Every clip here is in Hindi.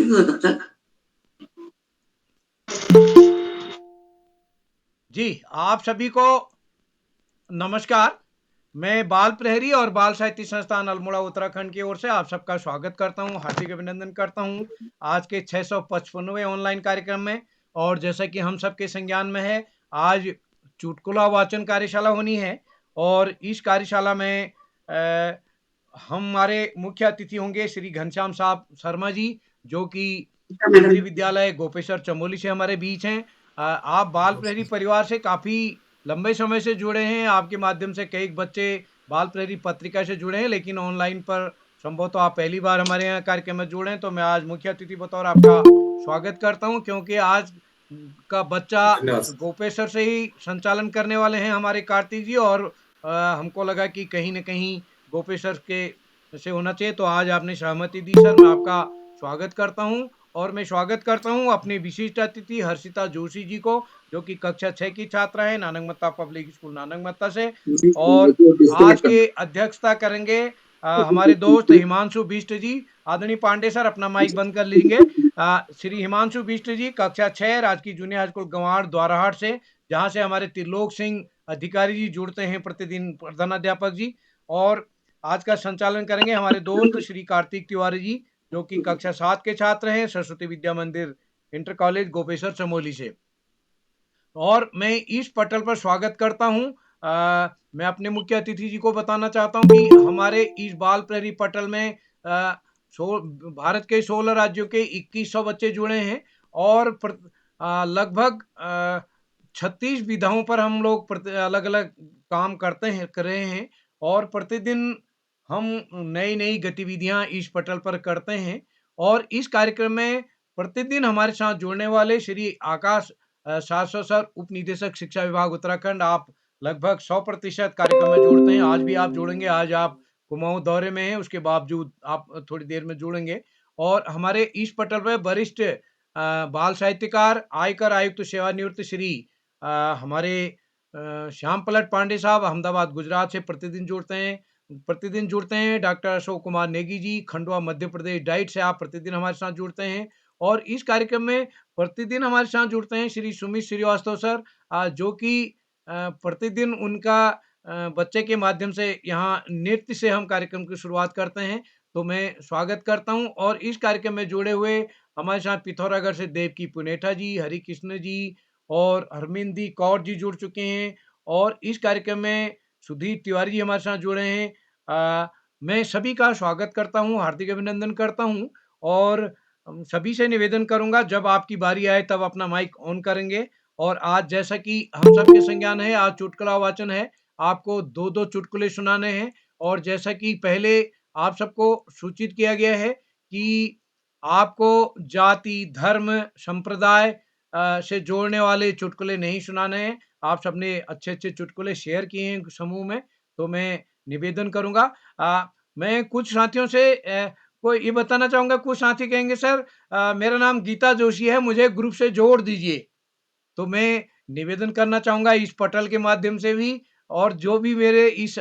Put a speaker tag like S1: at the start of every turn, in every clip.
S1: तब तक
S2: जी, आप सभी को नमस्कार। मैं बाल प्रहरी और बाल साहित्य संस्थान अल्मोड़ा उत्तराखंड की ओर से आप सबका स्वागत करता हूं, हार्दिक अभिनंदन करता हूं आज के 655वें ऑनलाइन कार्यक्रम में। और जैसा कि हम सबके संज्ञान में है, आज चुटकुला वाचन कार्यशाला होनी है। और इस कार्यशाला में हमारे मुख्य अतिथि होंगे श्री घनश्याम साहब शर्मा जी, जो कि केंद्रीय
S1: मैडम
S2: विद्यालय गोपेश्वर चमोली से हमारे बीच हैं। आप बाल प्रहरी परिवार से काफी लंबे समय से जुड़े हैं। आपके माध्यम से कई बच्चे बाल प्रहरी पत्रिका से जुड़े हैं, लेकिन ऑनलाइन पर संभवतः आप पहली बार हमारे यहाँ कार्यक्रम में जुड़े हैं। तो मैं आज मुख्य अतिथि बतौर आपका स्वागत करता हूं, क्योंकि आज का बच्चा
S1: धन्यवाद।
S2: गोपेश्वर से ही संचालन करने वाले हैं हमारे कार्तिक जी। और हमको लगा कि कहीं ना कहीं गोपेश्वर के से होना चाहिए, तो आज आपने सहमति दी सर। मैं आपका स्वागत करता हूं। और मैं स्वागत करता हूं अपने विशिष्ट अतिथि हर्षिता जोशी जी को, जो कि कक्षा 6 की छात्रा है नानकमत्ता पब्लिक स्कूल नानकमत्ता से। और आज
S1: डिस्कनेक्ट
S2: के अध्यक्षता करेंगे हमारे दोस्त हिमांशु बिष्ट जी। आदरणीय पांडे सर, अपना माइक बंद कर लीजिए। श्री हिमांशु बिष्ट जी कक्षा 6 राजकीय जूनियर हाई स्कूल गंवाड़ द्वाराहाट से, जहां से हमारे त्रिलोक सिंह अधिकारी जी जुड़ते हैं प्रतिदिन, प्रधानाध्यापक जी। और आज का संचालन करेंगे हमारे दोस्त श्री कार्तिक तिवारी जी, जो कि कक्षा 7 के छात्र हैं सरस्वती विद्या मंदिर इंटर कॉलेज गोपेश्वर चमोली से। और मैं इस पटल पर स्वागत करता हूं। मैं अपने मुख्य अतिथि जी को बताना चाहता हूं कि हमारे इस बाल प्रहरी पटल में आ, भारत के 16 राज्यों के 2100 बच्चे जुड़े हैं। और लगभग 36 विधाओं पर हम लोग अलग अलग काम करते हैं, कर रहे हैं। और प्रतिदिन हम नई नई गतिविधियां इस पटल पर करते हैं। और इस कार्यक्रम में प्रतिदिन हमारे साथ जुड़ने वाले श्री आकाश शाश्वत सर, उप निदेशक शिक्षा विभाग उत्तराखंड, आप लगभग 100% कार्यक्रम में जुड़ते हैं। आज भी आप जुड़ेंगे। आज आप कुमाऊं दौरे में हैं, उसके बावजूद आप थोड़ी देर में जुड़ेंगे। और हमारे इस पटल पर वरिष्ठ बाल साहित्यकार, आयकर आयुक्त सेवानिवृत्त श्री हमारे श्याम पलट पांडे साहब अहमदाबाद गुजरात से प्रतिदिन जुड़ते हैं। डॉक्टर अशोक कुमार नेगी जी खंडवा मध्य प्रदेश डाइट से आप प्रतिदिन हमारे साथ जुड़ते हैं। और इस कार्यक्रम में प्रतिदिन हमारे साथ जुड़ते हैं श्री सुमित श्रीवास्तव सर, जो कि प्रतिदिन उनका बच्चे के माध्यम से यहाँ नृत्य से हम कार्यक्रम की शुरुआत करते हैं। तो मैं स्वागत करता हूँ। और इस कार्यक्रम में जुड़े हुए हमारे साथ पिथौरागढ़ से देवकी पुनेठा जी, हरि कृष्ण जी और हरमिंदी कौर जी जुड़ चुके हैं। और इस कार्यक्रम में सुधीर तिवारी जी हमारे साथ जुड़े हैं। मैं सभी का स्वागत करता हूँ, हार्दिक अभिनंदन करता हूँ। और सभी से निवेदन करूंगा, जब आपकी बारी आए तब अपना माइक ऑन करेंगे। और आज जैसा कि हम सबके संज्ञान है, आज चुटकुला वाचन है। आपको दो दो चुटकुले सुनाने हैं। और जैसा कि पहले आप सबको सूचित किया गया है कि आपको जाति, धर्म, संप्रदाय से जोड़ने वाले चुटकुले नहीं सुनाने हैं। आप सबने अच्छे अच्छे चुटकुले शेयर किए हैं समूह में, तो मैं निवेदन करूंगा। मैं कुछ साथियों से को ये बताना चाहूंगा। कुछ साथी कहेंगे सर मेरा नाम गीता जोशी है, मुझे ग्रुप से जोड़ दीजिए। तो मैं निवेदन करना चाहूंगा इस पटल के माध्यम से भी, और जो भी मेरे इस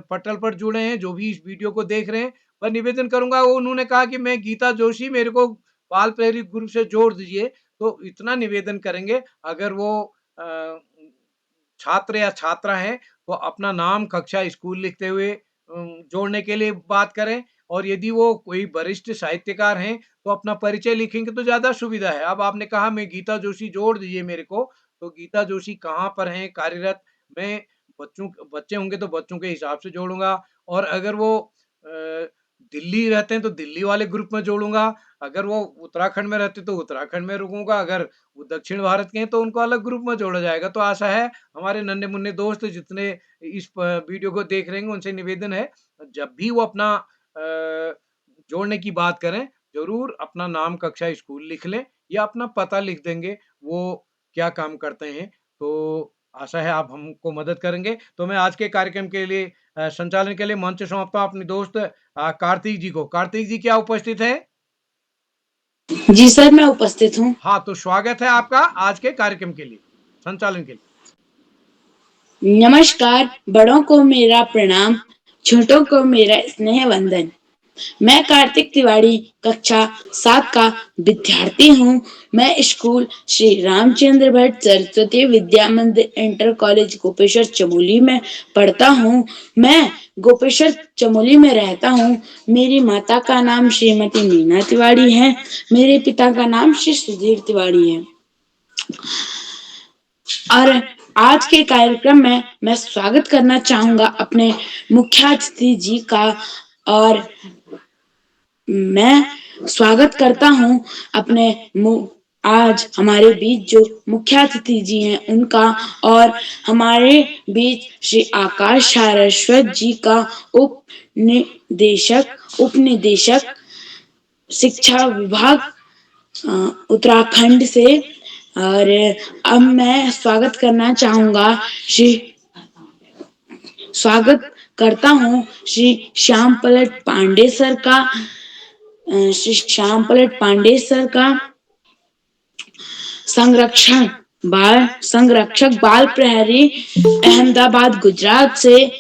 S2: पटल पर जुड़े हैं, जो भी इस वीडियो को देख रहे हैं, मैं निवेदन करूंगा। वो उन्होंने कहा कि मैं गीता जोशी, मेरे को बाल प्रेरित ग्रुप से जोड़ दीजिए। तो इतना निवेदन करेंगे, अगर वो अ, छात्र या छात्रा है, तो अपना नाम, कक्षा, स्कूल लिखते हुए जोड़ने के लिए बात करें। और यदि वो कोई वरिष्ठ साहित्यकार हैं, तो अपना परिचय लिखेंगे तो ज्यादा सुविधा है। अब आपने कहा मैं गीता जोशी जोड़ दीजिए मेरे को, तो गीता जोशी कहाँ पर हैं कार्यरत, मैं बच्चे होंगे तो बच्चों के हिसाब से जोड़ूंगा। और अगर वो दिल्ली रहते हैं तो दिल्ली वाले ग्रुप में जोड़ूंगा। अगर वो उत्तराखंड में रहते तो उत्तराखंड में रुकूंगा। अगर वो दक्षिण भारत के हैं तो उनको अलग ग्रुप में जोड़ा जाएगा। तो आशा है हमारे नन्हे मुन्ने दोस्त जितने इस वीडियो को देख रहे हैं, उनसे निवेदन है, जब भी वो अपना जोड़ने की बात करें, जरूर अपना नाम, कक्षा, स्कूल लिख लें, या अपना पता लिख देंगे वो क्या काम करते हैं। तो आशा है आप हमको मदद करेंगे। तो मैं आज के कार्यक्रम के लिए संचालन के लिए मंच सौंपता हूँ अपने दोस्त कार्तिक जी को। कार्तिक जी क्या उपस्थित है?
S3: जी सर, मैं उपस्थित हूँ।
S2: हाँ, तो स्वागत है आपका आज के कार्यक्रम के लिए, संचालन के लिए।
S3: नमस्कार, बड़ों को मेरा प्रणाम, छोटों को मेरा स्नेह वंदन। मैं कार्तिक तिवारी कक्षा 7 का विद्यार्थी हूँ। मैं स्कूल श्री रामचंद्र भट्ट सरस्वती विद्या मंदिर इंटर कॉलेज गोपेश्वर चमोली में पढ़ता हूँ। मैं गोपेश्वर चमोली में रहता हूँ। मेरी माता का नाम श्रीमती मीना तिवारी है। मेरे पिता का नाम श्री सुधीर तिवारी है। और आज के कार्यक्रम में मैं स्वागत करना चाहूंगा अपने मुख्य अतिथि जी का। और मैं स्वागत करता हूं अपने आज हमारे बीच जो मुख्य अतिथि जी हैं उनका, और हमारे बीच श्री आकाश सारस्वत जी का, उपनिदेशक शिक्षा विभाग उत्तराखंड से। और अब मैं स्वागत करता हूँ श्री श्याम पलट पांडे सर का। संरक्षक बाल प्रहरी अहमदाबाद गुजरात से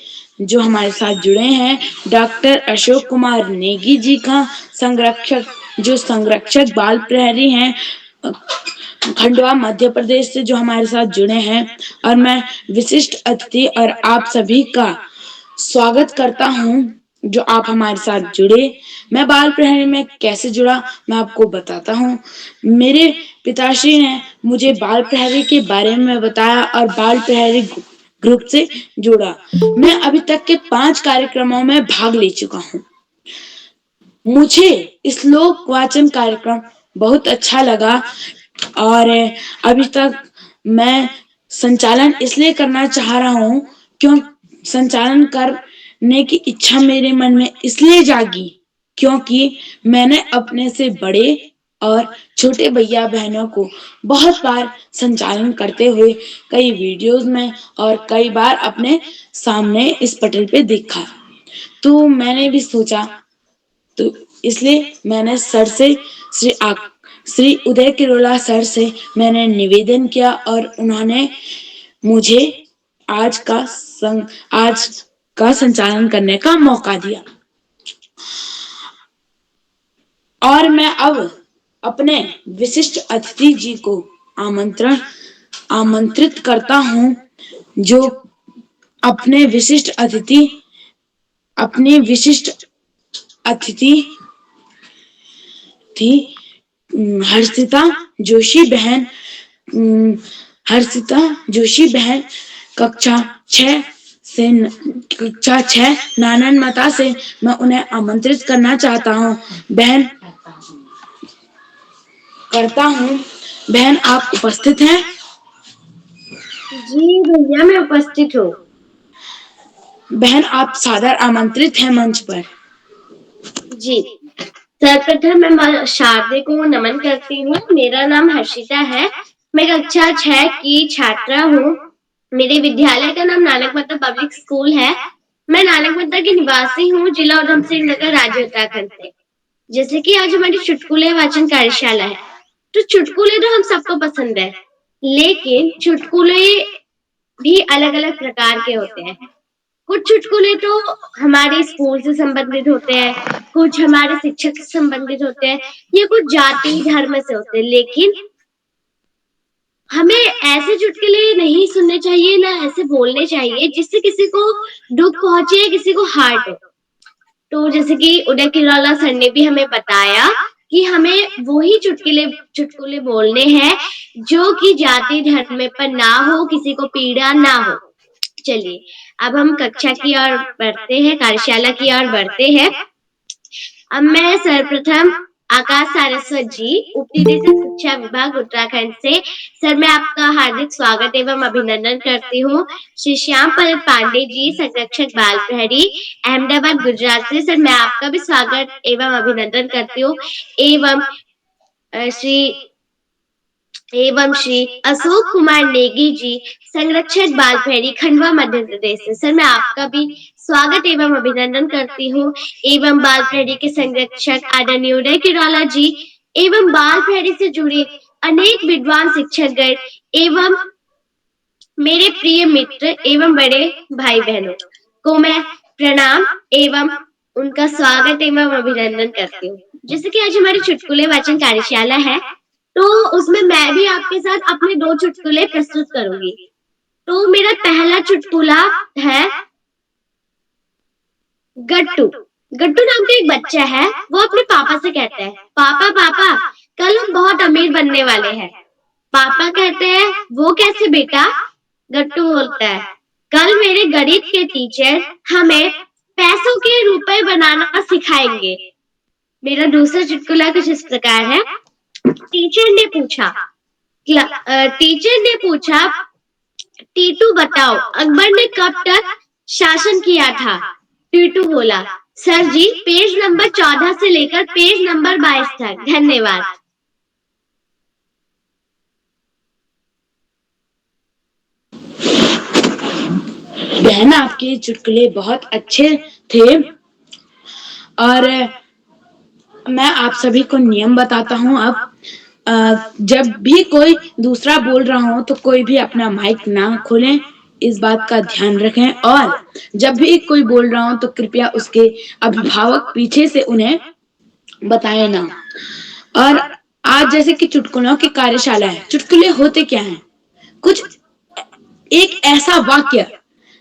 S3: जो हमारे साथ जुड़े हैं। डॉक्टर अशोक कुमार नेगी जी का संरक्षक बाल प्रहरी हैं खंडवा मध्य प्रदेश से, जो हमारे साथ जुड़े हैं। और मैं विशिष्ट अतिथि और आप सभी का स्वागत करता हूं जो आप हमारे साथ जुड़े। मैं बाल प्रहरी में कैसे जुड़ा मैं आपको बताता हूं। मेरे पिताश्री ने मुझे बाल प्रहरी के बारे में बताया और बाल प्रहरी ग्रुप से जुड़ा। मैं अभी तक के 5 कार्यक्रमों में भाग ले चुका हूं। मुझे श्लोक वाचन कार्यक्रम बहुत अच्छा लगा और अभी तक मैं संचालन इसलिए करना चाह रहा हूं क्यों संचालन करने की इच्छा मेरे मन में इसलिए जागी क्योंकि मैंने अपने से बड़े और छोटे भैया बहनों को बहुत बार संचालन करते हुए कई वीडियोस में और कई बार अपने सामने इस पटल पे देखा, तो मैंने भी सोचा, तो इसलिए मैंने सर से श्री उदय किरोला सर से मैंने निवेदन किया और उन्होंने मुझे आज का संचालन करने का मौका दिया। और मैं अब अपने विशिष्ट अतिथि जी को आमंत्रित करता हूं, जो अपने विशिष्ट अतिथि थी हर्षिता जोशी बहन कक्षा 6 नानन मता से मैं उन्हें आमंत्रित करना चाहता हूँ। बहन आप उपस्थित हैं?
S1: जी भैया मैं उपस्थित हूँ।
S3: बहन आप सादर आमंत्रित हैं मंच पर।
S1: जी सर्वप्रथम मैं शारदे को नमन करती हूँ। मेरा नाम हर्षिता है। मैं कक्षा 6 की छात्रा हूँ। मेरे विद्यालय का नाम नानक मत्ता पब्लिक स्कूल है। मैं नानक मत्ता की निवासी हूँ, जिला उधम सिंह नगर, राज्य उत्तराखंड से। जैसे कि आज हमारी चुटकुले वाचन कार्यशाला है, तो चुटकुले तो हम सबको पसंद है, लेकिन चुटकुले भी अलग अलग प्रकार के होते हैं। कुछ चुटकुले तो हमारे स्कूल से संबंधित होते हैं, कुछ हमारे शिक्षक से संबंधित होते हैं, या कुछ जाति धर्म से होते हैं। लेकिन हमें ऐसे चुटकुले नहीं सुनने चाहिए, ना ऐसे बोलने चाहिए जिससे किसी को दुख पहुंचे, किसी को हर्ट हो। तो जैसे कि उदय किरोला सर ने भी हमें बताया कि हमें वही चुटकुले बोलने हैं जो कि जाति धर्म पर ना हो, किसी को पीड़ा ना हो। चलिए अब हम कक्षा की ओर बढ़ते हैं, कार्यशाला की ओर बढ़ते हैं। अब मैं सर्वप्रथम आकाश सारस्वत जी, उपनिदेशक शिक्षा विभाग उत्तराखंड से। सर मैं आपका हार्दिक स्वागत एवं अभिनंदन करती हूँ। श्री श्याम पलट पांडे जी, संरक्षक बाल प्रहरी अहमदाबाद गुजरात से। सर मैं आपका भी स्वागत एवं अभिनंदन करती हूँ। एवं श्री अशोक कुमार नेगी जी, संरक्षक बाल प्रहरी खंडवा मध्य प्रदेश से। सर मैं आपका भी स्वागत एवं अभिनंदन करती हूँ। एवं बाल प्रहरी के संरक्षक आदरणीय उदय किरोला जी एवं बाल प्रहरी से जुड़े अनेक विद्वान शिक्षकगण एवं मेरे प्रिय मित्र एवं बड़े भाई बहनों को मैं प्रणाम एवं उनका स्वागत एवं अभिनंदन करती हूँ। जैसे कि आज हमारी चुटकुले वाचन कार्यशाला है, तो उसमें मैं भी आपके साथ अपने 2 चुटकुले प्रस्तुत करूँगी। तो मेरा पहला चुटकुला है गट्टू। गट्टू नाम का एक बच्चा है, वो अपने पापा से कहता है, पापा पापा कल हम बहुत अमीर बनने वाले हैं। पापा कहते हैं, वो कैसे बेटा? गट्टू बोलता है, कल मेरे गणित के टीचर हमें पैसों के रुपए बनाना सिखाएंगे। मेरा दूसरा चुटकुला कुछ इस प्रकार है। टीचर ने पूछा, टीटू बताओ अकबर ने कब तक शासन किया था? टीटू बोला, सर जी पेज नंबर 14 से लेकर पेज नंबर 22 तक। धन्यवाद।
S3: बहन, आपके चुटकुले बहुत अच्छे थे और मैं आप सभी को नियम बताता हूँ। अब जब भी कोई दूसरा बोल रहा हो तो कोई भी अपना माइक ना खोलें, इस बात का ध्यान रखें। और जब भी कोई बोल रहा हो तो कृपया उसके अभिभावक पीछे से उन्हें बताएं ना। और आज जैसे कि चुटकुलों की कार्यशाला है, चुटकुले होते क्या हैं? कुछ एक ऐसा वाक्य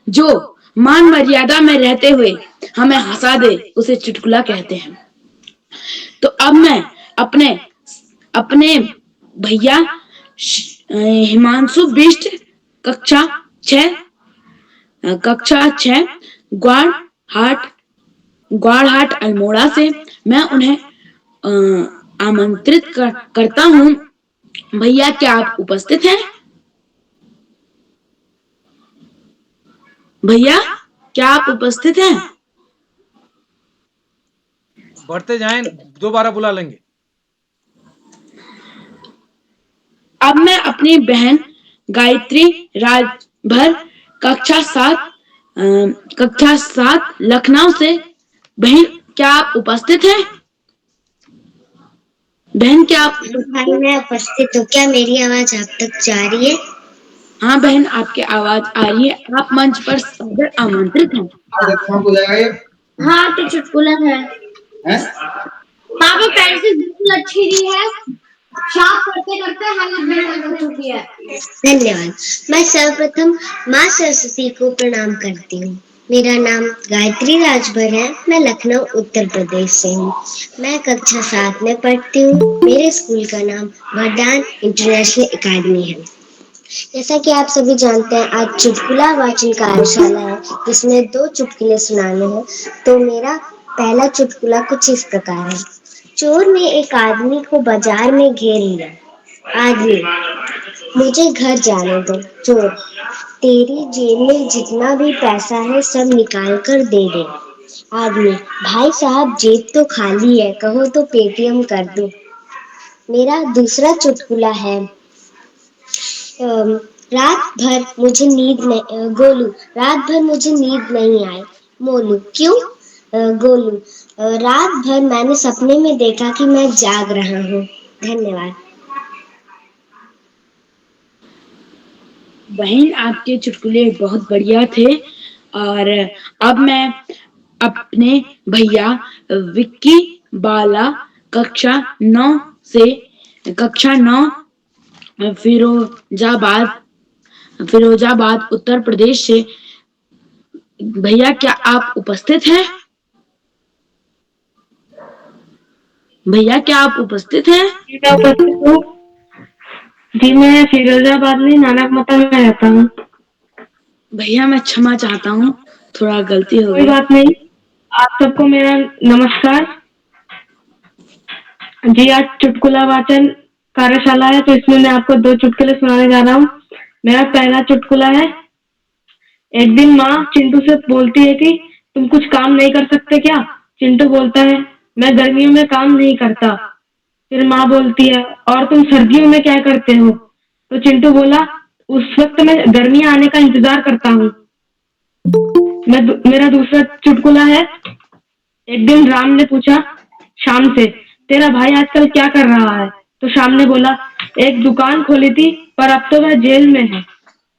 S3: जो मान मर्यादा में रहते हुए हमें हंसा दे, उसे चुटकुला कहते हैं। तो अब मैं अपने अपने भैया हिमांशु बिष्ट कक्षा 6 ग्वाड़हाट अल्मोड़ा से मैं उन्हें आमंत्रित करता हूँ। भैया, क्या आप उपस्थित हैं? भैया, क्या आप उपस्थित हैं?
S2: बढ़ते जाएं, दोबारा बुला लेंगे।
S3: अब मैं अपनी बहन गायत्री राजभर कक्षा 7 लखनऊ से, बहन क्या आप उपस्थित हैं? बहन क्या आप?
S1: भाई मैं उपस्थित हूँ। क्या मेरी आवाज आप तक जा रही है?
S3: हाँ बहन, आपकी आवाज आ रही है। आप मंच पर सादर आमंत्रित हैं।
S1: हाँ तो चुटकुला है। पापा पेंसिल बिल्कुल अच्छी दी है, शार्प करते करते हालत बेहाल हो चुकी है। धन्यवाद। मैं सर्वप्रथम माँ सरस्वती को प्रणाम करती हूँ। मेरा नाम गायत्री राजभर है। मैं लखनऊ उत्तर प्रदेश से हूँ। मैं कक्षा 7 में पढ़ती हूँ। मेरे स्कूल का नाम वरदान इंटरनेशनल एकेडमी है। जैसा कि आप सभी जानते हैं, आज चुटकुला वाचन कार्यशाला है जिसमें 2 चुटकुले सुनाने हैं। तो मेरा पहला चुटकुला कुछ इस प्रकार है। चोर ने एक आदमी को बाजार में घेर लिया। आदमी, मुझे घर जाने दो। चोर, तेरी जेब में जितना भी पैसा है सब निकाल कर दे दे। आदमी, भाई साहब जेब तो खाली है, कहो तो पेटीएम कर दूं। मेरा दूसरा चुटकुला है। रात भर मुझे नींद नहीं गोलू, रात भर मुझे नींद नहीं आई। मोलू, क्यों? गोलू, रात भर मैंने सपने में देखा कि मैं जाग रहा हूँ। धन्यवाद।
S3: बहन, आपके चुटकुले बहुत बढ़िया थे। और अब मैं अपने भैया विक्की बाला कक्षा 9 फिरोजाबाद उत्तर प्रदेश से, भैया क्या आप उपस्थित हैं? भैया क्या आप उपस्थित हैं?
S4: जी, मैं फिरोजाबाद में नानक मता में रहता हूँ।
S3: भैया मैं क्षमा चाहता हूँ, थोड़ा गलती हो गई।
S4: कोई बात नहीं। आप सबको मेरा नमस्कार। जी, आज चुटकुला वाचन कार्यशाला है, तो इसमें मैं आपको 2 चुटकुले सुनाने जा रहा हूँ। मेरा पहला चुटकुला है। एक दिन माँ चिंटू से बोलती है कि तुम कुछ काम नहीं कर सकते क्या? चिंटू बोलता है, मैं गर्मियों में काम नहीं करता। फिर माँ बोलती है, और तुम सर्दियों में क्या करते हो? तो चिंटू बोला, उस वक्त मैं गर्मियां आने का इंतजार करता हूँ। मेरा दूसरा चुटकुला है। एक दिन राम ने पूछा शाम से, तेरा भाई आजकल क्या कर रहा है? तो शाम ने बोला, एक दुकान खोली थी पर अब तो वह जेल में है।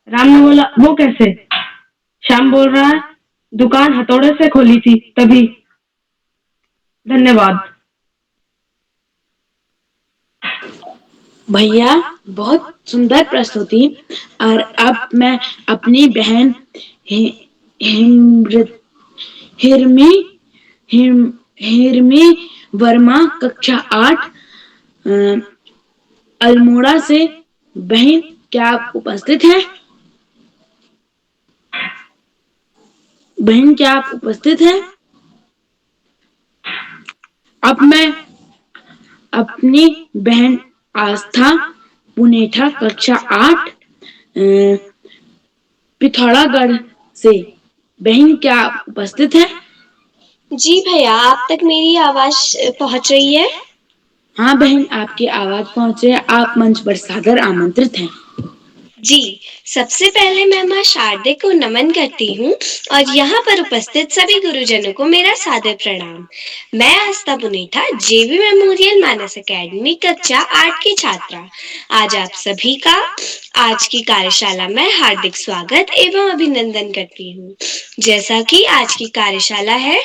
S4: राम ने बोला, वो कैसे? शाम बोल रहा है, दुकान हथौड़े से खोली थी तभी। धन्यवाद।
S3: भैया बहुत सुंदर प्रस्तुति। और अब मैं अपनी बहन हिमृत हिरमी हिरमी वर्मा कक्षा 8 अल्मोड़ा से। बहन क्या आप उपस्थित हैं? बहन क्या आप उपस्थित हैं? अब मैं अपनी बहन आस्था पुनेठा कक्षा 8 पिथौरागढ़ से। बहन क्या आप उपस्थित हैं?
S1: जी भैया, आप तक मेरी आवाज पहुंच रही है?
S3: हाँ बहन, आपकी आवाज पहुंच रही है। आप मंच पर सादर आमंत्रित हैं।
S1: जी, सबसे पहले मैं माँ शारदे को नमन करती हूँ और यहाँ पर उपस्थित सभी गुरुजनों को मेरा सादर प्रणाम। मैं आस्था पुनेठा जेवी मेमोरियल मानस एकेडमी कक्षा 8 की छात्रा आज आप सभी का आज की कार्यशाला में हार्दिक स्वागत एवं अभिनंदन करती हूँ। जैसा कि आज की कार्यशाला है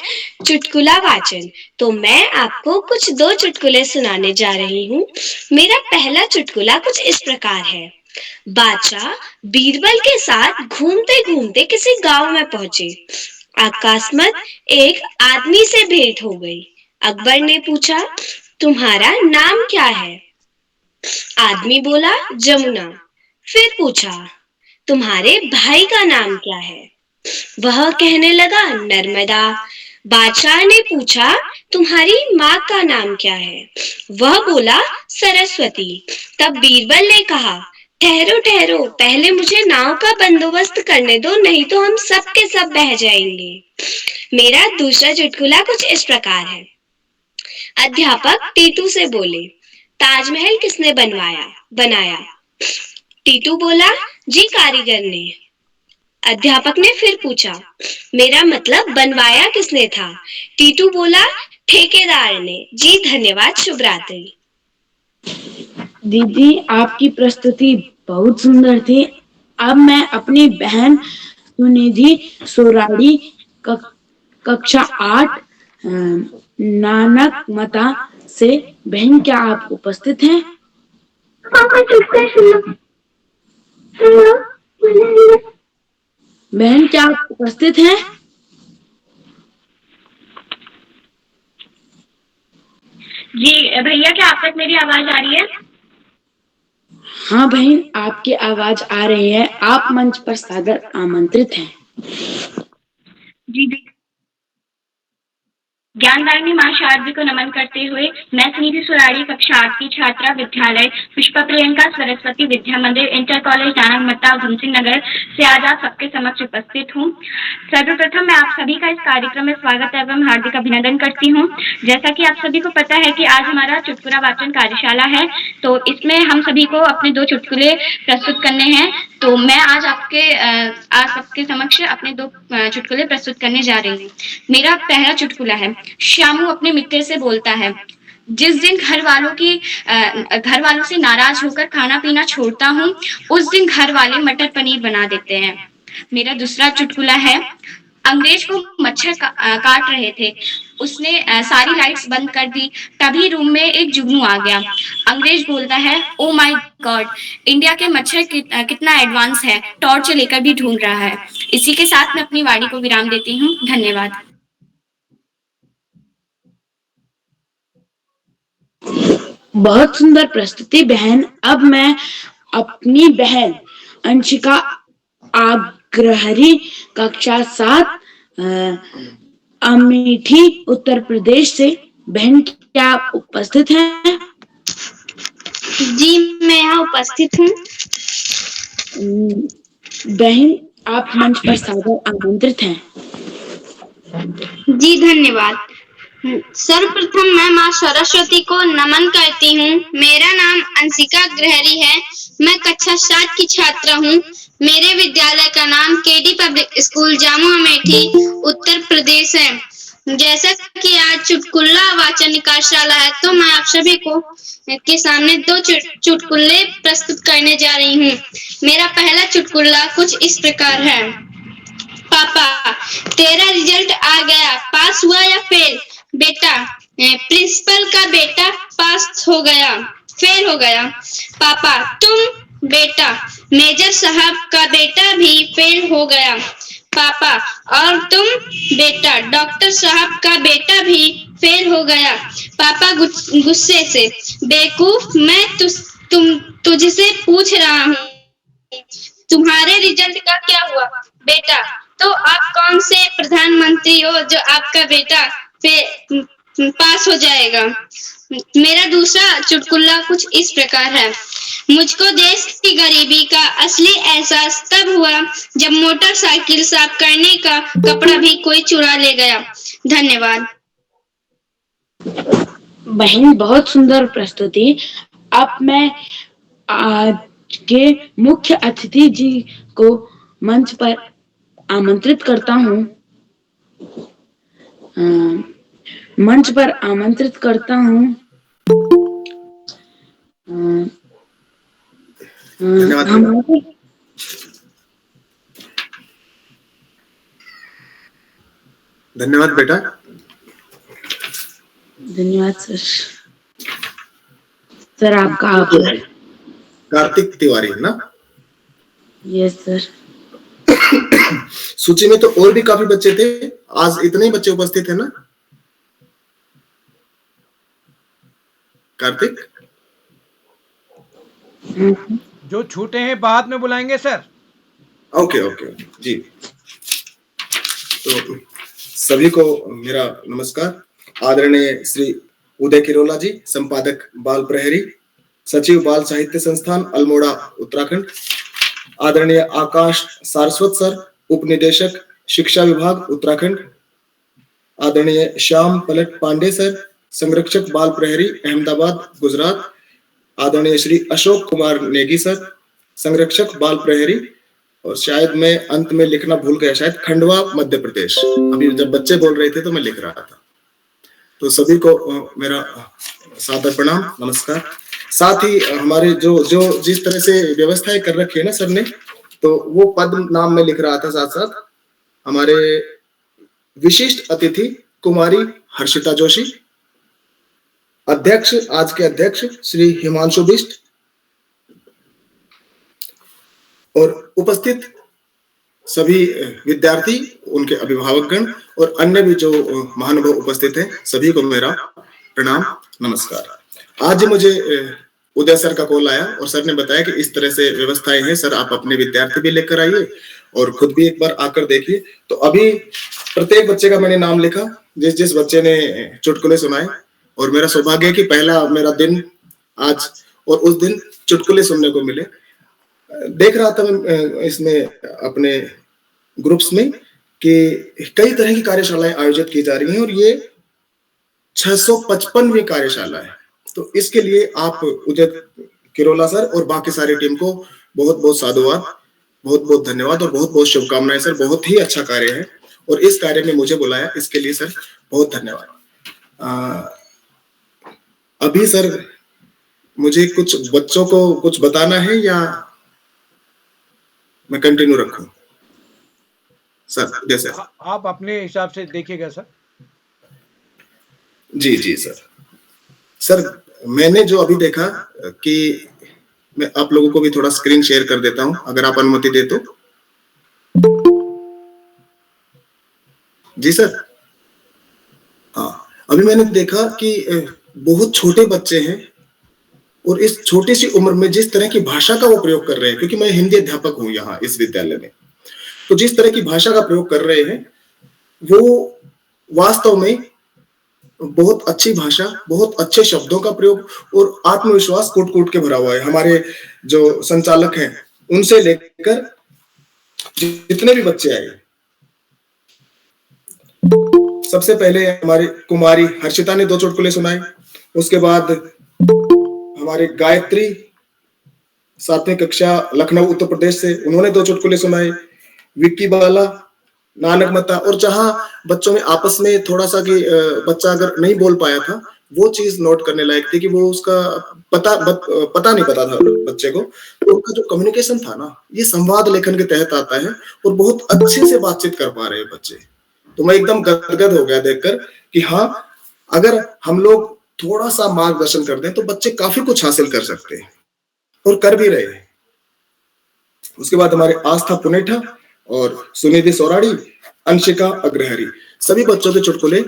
S1: चुटकुला वाचन, तो मैं आपको कुछ 2 चुटकुले सुनाने जा रही हूँ। मेरा पहला चुटकुला कुछ इस प्रकार है। बादशाह बीरबल के साथ घूमते घूमते किसी गांव में पहुंचे। अकस्मात एक आदमी से भेंट हो गई। अकबर ने पूछा, तुम्हारा नाम क्या है? आदमी बोला, जमुना। फिर पूछा, तुम्हारे भाई का नाम क्या है? वह कहने लगा, नर्मदा। बादशाह ने पूछा, तुम्हारी माँ का नाम क्या है? वह बोला, सरस्वती। तब बीरबल ने कहा, ठहरो ठहरो, पहले मुझे नाव का बंदोबस्त करने दो, नहीं तो हम सब के सब बह जाएंगे। मेरा दूसरा चुटकुला कुछ इस प्रकार है। अध्यापक टीटू से बोले, ताजमहल किसने बनाया? टीटू बोला, जी कारीगर ने। अध्यापक ने फिर पूछा, मेरा मतलब बनवाया किसने था? टीटू बोला, ठेकेदार ने। जी धन्यवाद, शुभ रात्रि।
S3: दीदी, आपकी प्रस्तुति बहुत सुंदर थी। अब मैं अपनी बहन सुनिधि सोराड़ी कक्षा 8 नानक मता से। बहन क्या आप उपस्थित हैं? बहन क्या आप उपस्थित हैं?
S4: जी भैया, क्या आप तक मेरी आवाज आ रही है?
S3: हाँ बहन, आपकी आवाज आ रही है। आप मंच पर सादर आमंत्रित हैं।
S4: जी ज्ञानदायिनी माँ शारदा को नमन करते हुए मैं सुनिधि सुराड़ी कक्षा 8 की छात्रा विद्यालय पुष्पा प्रियंका सरस्वती विद्या मंदिर इंटर कॉलेज नानक मत्ता उधमसिंह नगर से आज आप सबके समक्ष उपस्थित हूँ। सर्वप्रथम मैं आप सभी का इस कार्यक्रम में स्वागत एवं हार्दिक अभिनंदन करती हूँ। जैसा कि आप सभी को पता है कि आज हमारा चुटकुला वाचन कार्यशाला है, तो इसमें हम सभी को अपने 2 चुटकुले प्रस्तुत करने हैं। तो मैं आज सबके समक्ष अपने 2 चुटकुले प्रस्तुत करने जा रही हूँ। मेरा पहला चुटकुला है। श्यामू अपने मित्र से बोलता है, जिस दिन घर वालों से नाराज होकर खाना पीना छोड़ता हूँ, उस दिन घर वाले मटर पनीर बना देते हैं। मेरा दूसरा चुटकुला है। अंग्रेज को मच्छर काट रहे थे। उसने सारी लाइट्स बंद कर दी। तभी रूम में एक जुगनू आ गया। अंग्रेज बोलता है, ओ माय गॉड, इंडिया के मच्छर कितना एडवांस है, टॉर्च लेकर भी ढूंढ रहा है। इसी के साथ मैं अपनी वाणी को विराम देती हूँ। धन्यवाद।
S3: बहुत सुंदर प्रस्तुति बहन। अब मैं अपनी बहन अंशिका आग्रहरी कक्षा 7 अमेठी उत्तर प्रदेश से। बहन क्या आप उपस्थित हैं?
S1: जी मैं यहाँ उपस्थित हूँ।
S3: बहन आप मंच पर सादर आमंत्रित हैं।
S1: जी धन्यवाद। सर्वप्रथम मैं माँ सरस्वती को नमन करती हूँ। मेरा नाम अंशिका ग्रहरी है। मैं कक्षा 7 की छात्रा हूँ। मेरे विद्यालय का नाम KD public school Jamu Amethi Uttar Pradesh है। जैसा कि आज चुटकुला वाचन कार्यशाला है, तो मैं आप सभी को के सामने 2 चुटकुले प्रस्तुत करने जा रही हूँ। मेरा पहला चुटकुला कुछ इस प्रकार है। पापा, तेरा रिजल्ट आ गया, पास हुआ या फेल? बेटा,
S5: प्रिंसिपल का बेटा पास हो गया, फेल हो गया। पापा, तुम बेटा, मेजर साहब का बेटा भी फेल हो गया। पापा, और तुम बेटा, डॉक्टर साहब का बेटा भी फेल हो गया। पापा गुस्से से, बेवकूफ, मैं तुझसे पूछ रहा हूँ, तुम्हारे रिजल्ट का क्या हुआ? बेटा, तो आप कौन से प्रधानमंत्री हो जो आपका बेटा पास हो जाएगा? मेरा दूसरा चुटकुला कुछ इस प्रकार है। मुझको देश की गरीबी का असली एहसास तब हुआ जब मोटरसाइकिल साफ करने का कपड़ा भी कोई चुरा ले गया। धन्यवाद।
S3: बहन, बहुत सुंदर प्रस्तुति। अब मैं आज के मुख्य अतिथि जी को मंच पर आमंत्रित करता हूँ। मंच पर आमंत्रित करता हूँ। हमारे
S6: धन्यवाद बेटा।
S3: धन्यवाद सर। सर, आपका आभार।
S6: कार्तिक तिवारी ना?
S3: Yes sir.
S6: सूची में तो और भी काफी बच्चे थे, आज इतने ही बच्चे उपस्थित है ना कार्तिक?
S2: जो छूटे हैं बाद में बुलाएंगे सर।
S6: ओके ओके जी। तो सभी को मेरा नमस्कार। आदरणीय श्री उदय किरोला जी, संपादक बाल प्रहरी, सचिव बाल साहित्य संस्थान अल्मोड़ा उत्तराखंड। आदरणीय आकाश सारस्वत सर, उप निदेशक शिक्षा विभाग उत्तराखंड। आदरणीय श्याम पलट पांडे सर, संरक्षक बाल प्रहरी अहमदाबाद गुजरात। आदरणीय श्री अशोक कुमार नेगी सर, संरक्षक बाल प्रहरी, और शायद मैं अंत में लिखना भूल गया, शायद खंडवा मध्य प्रदेश। अभी जब बच्चे बोल रहे थे तो मैं लिख रहा था। तो सभी को मेरा सादर प्रणाम, नमस्कार। साथ ही हमारे जो जिस तरह से व्यवस्थाएं कर रखी है ना सर ने, तो वो पद नाम में लिख रहा था साथ साथ। हमारे विशिष्ट अतिथि कुमारी हर्षिता जोशी, अध्यक्ष, आज के अध्यक्ष श्री हिमांशु बिष्ट, और उपस्थित सभी विद्यार्थी, उनके अभिभावकगण और अन्य भी जो महानुभाव उपस्थित हैं, सभी को मेरा प्रणाम, नमस्कार। आज मुझे उदय सर का कॉल आया और सर ने बताया कि इस तरह से व्यवस्थाएं हैं सर, आप अपने विद्यार्थी भी लेकर आइए और खुद भी एक बार आकर देखिए। तो अभी प्रत्येक बच्चे का मैंने नाम लिखा, जिस जिस बच्चे ने चुटकुले सुनाए, और मेरा सौभाग्य है कि पहला मेरा दिन आज और उस दिन चुटकुले सुनने को मिले। देख रहा था मैं इसमें अपने ग्रुप्स में कि कई तरह की कार्यशालाएं आयोजित की जा रही हैं और ये 655वीं कार्यशाला है। तो इसके लिए आप उदय किरोला सर और बाकी सारी टीम को बहुत बहुत साधुवाद, बहुत बहुत धन्यवाद और बहुत बहुत शुभकामनाएं सर। बहुत ही अच्छा कार्य है और इस कार्य में मुझे बुलाया, इसके लिए सर बहुत धन्यवाद। अभी सर मुझे कुछ बच्चों को कुछ बताना है या मैं कंटिन्यू रखूं सर? जैसे
S2: आप अपने हिसाब से देखिएगा सर।
S6: जी जी सर। सर मैंने जो अभी देखा कि मैं आप लोगों को भी थोड़ा स्क्रीन शेयर कर देता हूं, अगर आप अनुमति दे तो। जी सर। हाँ, अभी मैंने देखा कि बहुत छोटे बच्चे हैं और इस छोटी सी उम्र में जिस तरह की भाषा का वो प्रयोग कर रहे हैं, क्योंकि मैं हिंदी अध्यापक हूं यहाँ इस विद्यालय में, तो जिस तरह की भाषा का प्रयोग कर रहे हैं वो वास्तव में बहुत अच्छी भाषा, बहुत अच्छे शब्दों का प्रयोग और आत्मविश्वास कूट कूट के भरा हुआ है। हमारे जो संचालक हैं उनसे लेकर जितने भी बच्चे आए, सबसे पहले हमारी कुमारी हर्षिता ने 2 चुटकुले सुनाए। उसके बाद हमारे गायत्री 7वीं कक्षा लखनऊ उत्तर प्रदेश से, उन्होंने 2 चुटकुले सुनाए। विक्की बाला, नानक मता, और जहां बच्चों में आपस में थोड़ा सा कि बच्चा अगर नहीं बोल पाया था, वो चीज नोट करने लायक थी कि वो उसका पता नहीं पता था बच्चे को, तो उनका जो कम्युनिकेशन था ना, ये संवाद लेखन के तहत आता है और बहुत अच्छे से बातचीत कर पा रहे हैं बच्चे। तो मैं एकदम गदगद हो गया देखकर कि हाँ, अगर हम लोग थोड़ा सा मार्गदर्शन कर दें तो बच्चे काफी कुछ हासिल कर सकते हैं और कर भी रहे हैं। उसके बाद हमारे आस्था पुनेठा और सुनिधि सोराड़ी, अंशिका अग्रहरी, सभी बच्चों के चुटकुले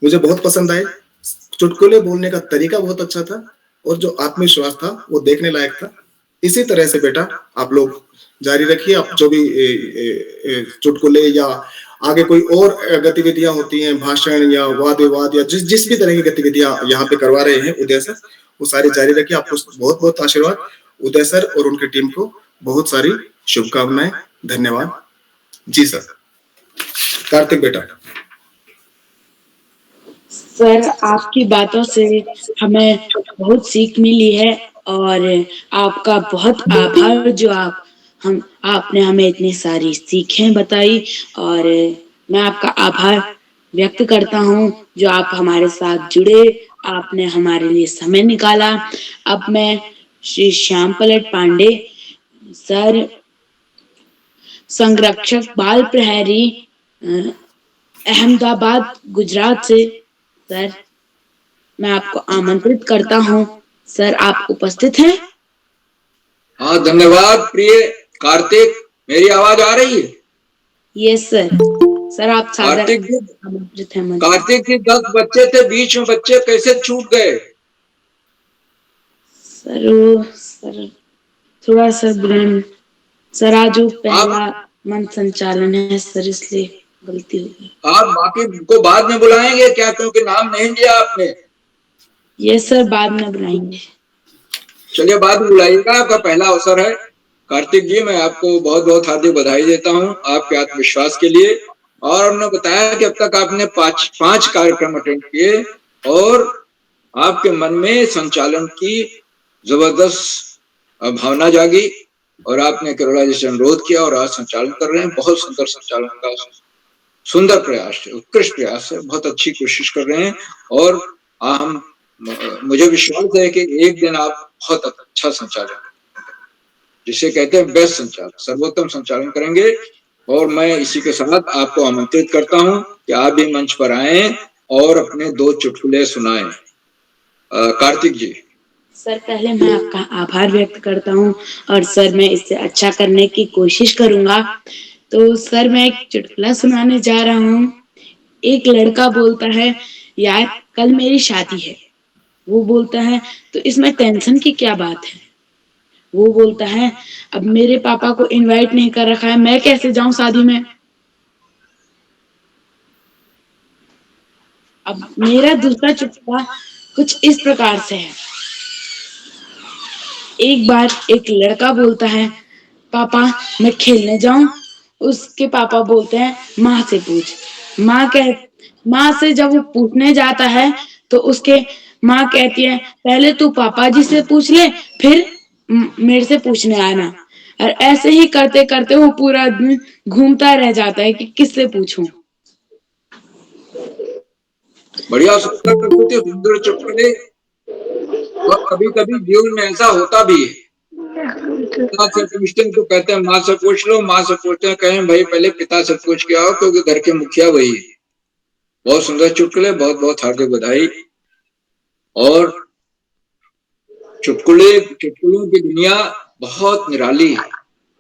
S6: मुझे बहुत पसंद आए। चुटकुले बोलने का तरीका बहुत अच्छा था और जो आत्मविश्वास था वो देखने लायक था। इसी तरह से बेटा आप लोग जारी रखिए। आप जो भी चुटकुले या आगे कोई और गतिविधियां होती हैं, भाषण या वाद विवाद या जिस भी तरह की गतिविधियां यहाँ पे करवा रहे हैं उदय सर, वो सारी जारी रखिए। आपको बहुत बहुत आशीर्वाद। उदय सर और उनकी टीम को बहुत सारी शुभकामनाएं। धन्यवाद जी सर। कार्तिक बेटा।
S3: सर, आपकी बातों से हमें बहुत सीख मिली है और आपका बहुत आभार जो आपने हमें इतनी सारी सीखें बताई और मैं आपका आभार व्यक्त करता हूँ जो आप हमारे साथ जुड़े, आपने हमारे लिए समय निकाला। अब मैं श्री श्याम पलट पांडे सर, संरक्षक बाल प्रहरी, अहमदाबाद गुजरात से, सर मैं आपको आमंत्रित करता हूँ। सर आप उपस्थित हैं?
S7: हाँ, धन्यवाद प्रिय कार्तिक। मेरी आवाज आ रही है?
S3: Yes sir. सर आप
S7: कार्तिक जी,
S3: आमंत्रित हैं।
S7: कार्तिक जी 10 बच्चे थे, बीच में बच्चे कैसे छूट गए?
S3: सर थोड़ा सा सर आज वो पहला मंच संचालन है सर, इसलिए गलती हो गई।
S7: आप बाकी को बाद में बुलाएंगे क्या, क्योंकि नाम नहीं लिया आपने?
S3: यस सर, बाद में बुलाएंगे।
S7: चलिए बाद में बुलाइएगा, आपका पहला अवसर है। कार्तिक जी मैं आपको बहुत बहुत हार्दिक बधाई देता हूँ आपके आत्मविश्वास के लिए। और हमने बताया कि अब तक आपने पांच कार्यक्रम अटेंड किए और आपके मन में संचालन की जबरदस्त भावना जागी और आपने किरोड़ा जी से अनुरोध किया और आज संचालन कर रहे हैं। बहुत सुंदर संचालन का सुंदर प्रयास है, उत्कृष्ट प्रयास है, बहुत अच्छी कोशिश कर रहे हैं और हम मुझे विश्वास है कि एक दिन आप बहुत अच्छा संचालन, जिसे कहते हैं बेस्ट संचालन, सर्वोत्तम संचालन करेंगे। और मैं इसी के साथ आपको आमंत्रित करता हूं कि आप भी मंच पर आए और अपने 2 चुटकुले सुनाएं। कार्तिक जी।
S3: सर पहले मैं आपका आभार व्यक्त करता हूँ और सर मैं इससे अच्छा करने की कोशिश करूंगा। तो सर मैं एक चुटकुला सुनाने जा रहा हूँ। एक लड़का बोलता है, यार कल मेरी शादी है। वो बोलता है, तो इसमें टेंशन की क्या बात है? वो बोलता है, अब मेरे पापा को इनवाइट नहीं कर रखा है, मैं कैसे जाऊं शादी में? अब मेरा दूसरा चुटकुला कुछ इस प्रकार से है। एक बार एक लड़का बोलता है, पापा मैं खेलने जाऊं? उसके पापा बोलते हैं, माँ से पूछ। माँ से जब वो पूछने जाता है तो उसके माँ कहती है, पहले तू पापा जी से पूछ ले, फिर मेरे से पूछने आना। और ऐसे ही करते करते वो पूरा दिन घूमता रह जाता है कि किससे पूछूं।
S7: बढ़िया, सुंदर चुटकुले। और कभी कभी जीवन में ऐसा होता भी है, पिता से पूछते हैं तो कहते हैं माँ से पूछ लो, माँ से पूछते हैं कहें भाई पहले पिता से पूछ के आओ क्योंकि घर के मुखिया वही है। बहुत सुंदर चुटकुले, बहुत बहुत हार्दिक बधाई। और चुटकुलों की दुनिया बहुत निराली है,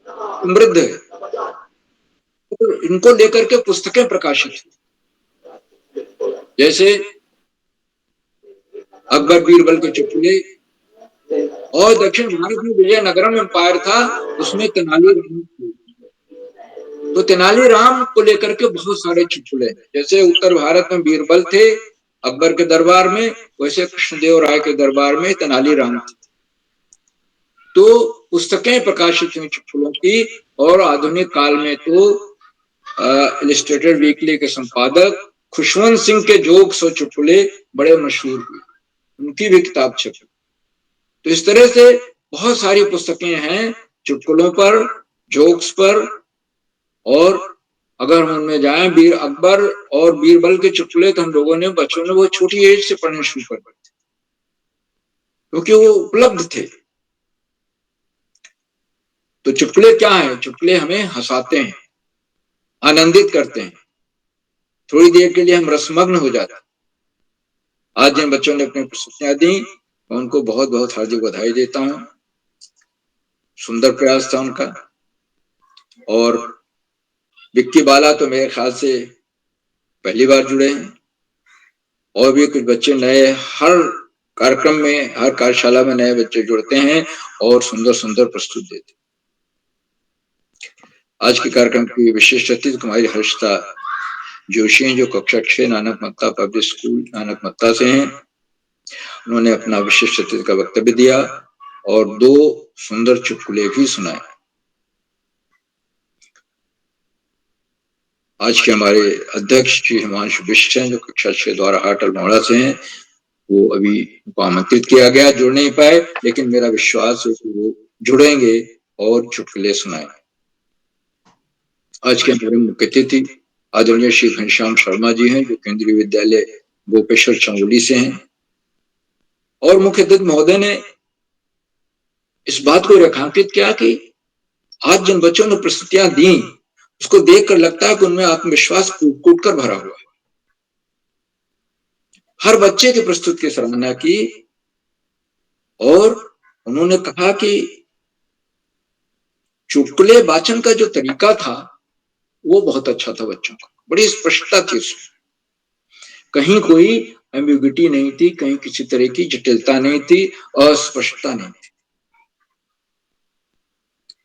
S7: समृद्ध है। तो इनको लेकर के पुस्तकें प्रकाशित हैं, जैसे अकबर बीरबल के चुटकुले। और दक्षिण भारत में विजयनगरम एम्पायर था, उसमें तेनालीराम, तो तेनालीराम को लेकर के बहुत सारे चुटकुले। जैसे उत्तर भारत में बीरबल थे अकबर के दरबार में, वैसे कृष्णदेव राय के दरबार में तेनालीराम थे। तो पुस्तकें प्रकाशित हुई चुटकुलों की। और आधुनिक काल में तो इलस्ट्रेटेड वीकली के संपादक खुशवंत सिंह के जोक्स और चुटकुले बड़े मशहूर हुए, उनकी भी किताब छपी। तो इस तरह से बहुत सारी पुस्तकें हैं चुटकुलों पर, जोक्स पर। और अगर हम उनमें जाएं, अकबर और बीरबल के चुटकुले तो हम लोगों ने बच्चों ने वो छोटी एज से पढ़ने शुरू कर दिए क्योंकि वो उपलब्ध थे। तो चुटकुले क्या है? चुटकुले हमें हंसाते हैं, आनंदित करते हैं, थोड़ी देर के लिए हम रसमग्न हो जाते हैं। आज जिन बच्चों ने अपनी प्रस्तुतियां दी मैं उनको बहुत बहुत हार्दिक बधाई देता हूं। सुंदर प्रयास था उनका। और विक्की बाला तो मेरे ख्याल से पहली बार जुड़े हैं, और भी कुछ बच्चे नए हर कार्यक्रम में, हर कार्यशाला में नए बच्चे जुड़ते हैं और सुंदर सुंदर प्रस्तुत देते हैं। आज के कार्यक्रम की विशेष अतिथि कुमारी हर्षिता जोशी हैं, जो कक्षा 6 नानक मत्ता पब्लिक स्कूल नानक मत्ता से हैं। उन्होंने अपना विशिष्ट अतिथि का वक्तव्य दिया और 2 सुंदर चुटकुले भी सुनाए। आज के हमारे अध्यक्ष श्री हिमांशु बिष्ट हैं, जो कक्षा 6 द्वाराहाट अल्मोड़ा से हैं। वो अभी उनको आमंत्रित किया गया, जुड़ नहीं पाए, लेकिन मेरा विश्वास है कि वो जुड़ेंगे और चुटकुले सुनाए। आज के हमारे मुख्य अतिथि आदरणीय श्री घनश्याम शर्मा जी हैं, जो केंद्रीय विद्यालय गोपेश्वर चंगोली से हैं। और मुख्य अतिथि महोदय ने इस बात को रेखांकित किया कि आज जिन बच्चों ने प्रस्तुतियां दी उसको देखकर लगता है कि उनमें आत्मविश्वास कूट कर भरा हुआ है। हर बच्चे की प्रस्तुति की सराहना की और उन्होंने कहा कि चुटकुले वाचन का जो तरीका था वो बहुत अच्छा था। बच्चों का बड़ी स्पष्टता थी उसमें, कहीं कोई एम्बिग्युइटी नहीं थी, कहीं किसी तरह की जटिलता नहीं थी, अस्पष्टता नहीं थी।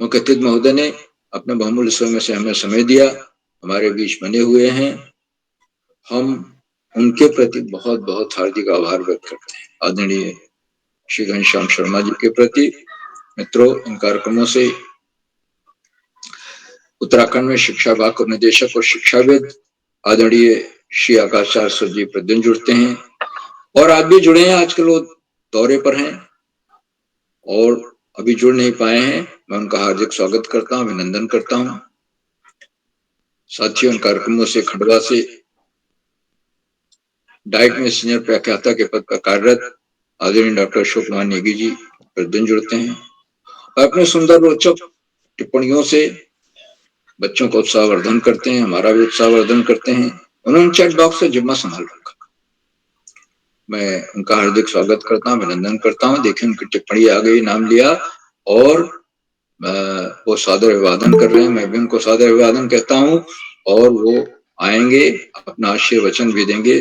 S7: मुख्य अतिथि महोदय ने अपने बहुमूल्य समय से हमें समय दिया, हमारे बीच बने हुए हैं। हम उनके प्रति बहुत बहुत हार्दिक आभार व्यक्त करते हैं। आदरणीय श्री घनश्याम शर्मा जी के प्रति। मित्रों, इन कार्यक्रमों से उत्तराखंड में शिक्षा विभाग के निदेशक और शिक्षाविद आदरणीय श्री आकाश सारस्वत जी प्रतिदिन जुड़ते हैं और आज भी जुड़े हैं। आजकल वो दौरे पर हैं और अभी जुड़ नहीं पाए हैं। मैं उनका हार्दिक स्वागत करता हूं, अभिनंदन करता हूं। साथियों, इन कार्यक्रमों से खंडवा से डाइट में सीनियर व्याख्याता के पद पर कार्यरत आदरणीय डॉक्टर अशोक कुमार नेगी जी प्रतिदिन जुड़ते हैं और अपने सुंदर रोचक टिप्पणियों से बच्चों का उत्साहवर्धन करते हैं, हमारा भी उत्साहवर्धन करते हैं। उन्होंने चैट बॉक्स से जिम्मा संभाल रखा। मैं उनका हार्दिक स्वागत करता हूं, अभिनंदन करता हूं। देखिए, उनकी टिप्पणी आ गई, नाम लिया और वो सादर अभिवादन कर रहे हैं। मैं भी उनको सादर अभिवादन कहता हूं और वो आएंगे, अपना आशीर्वाद वचन भी देंगे।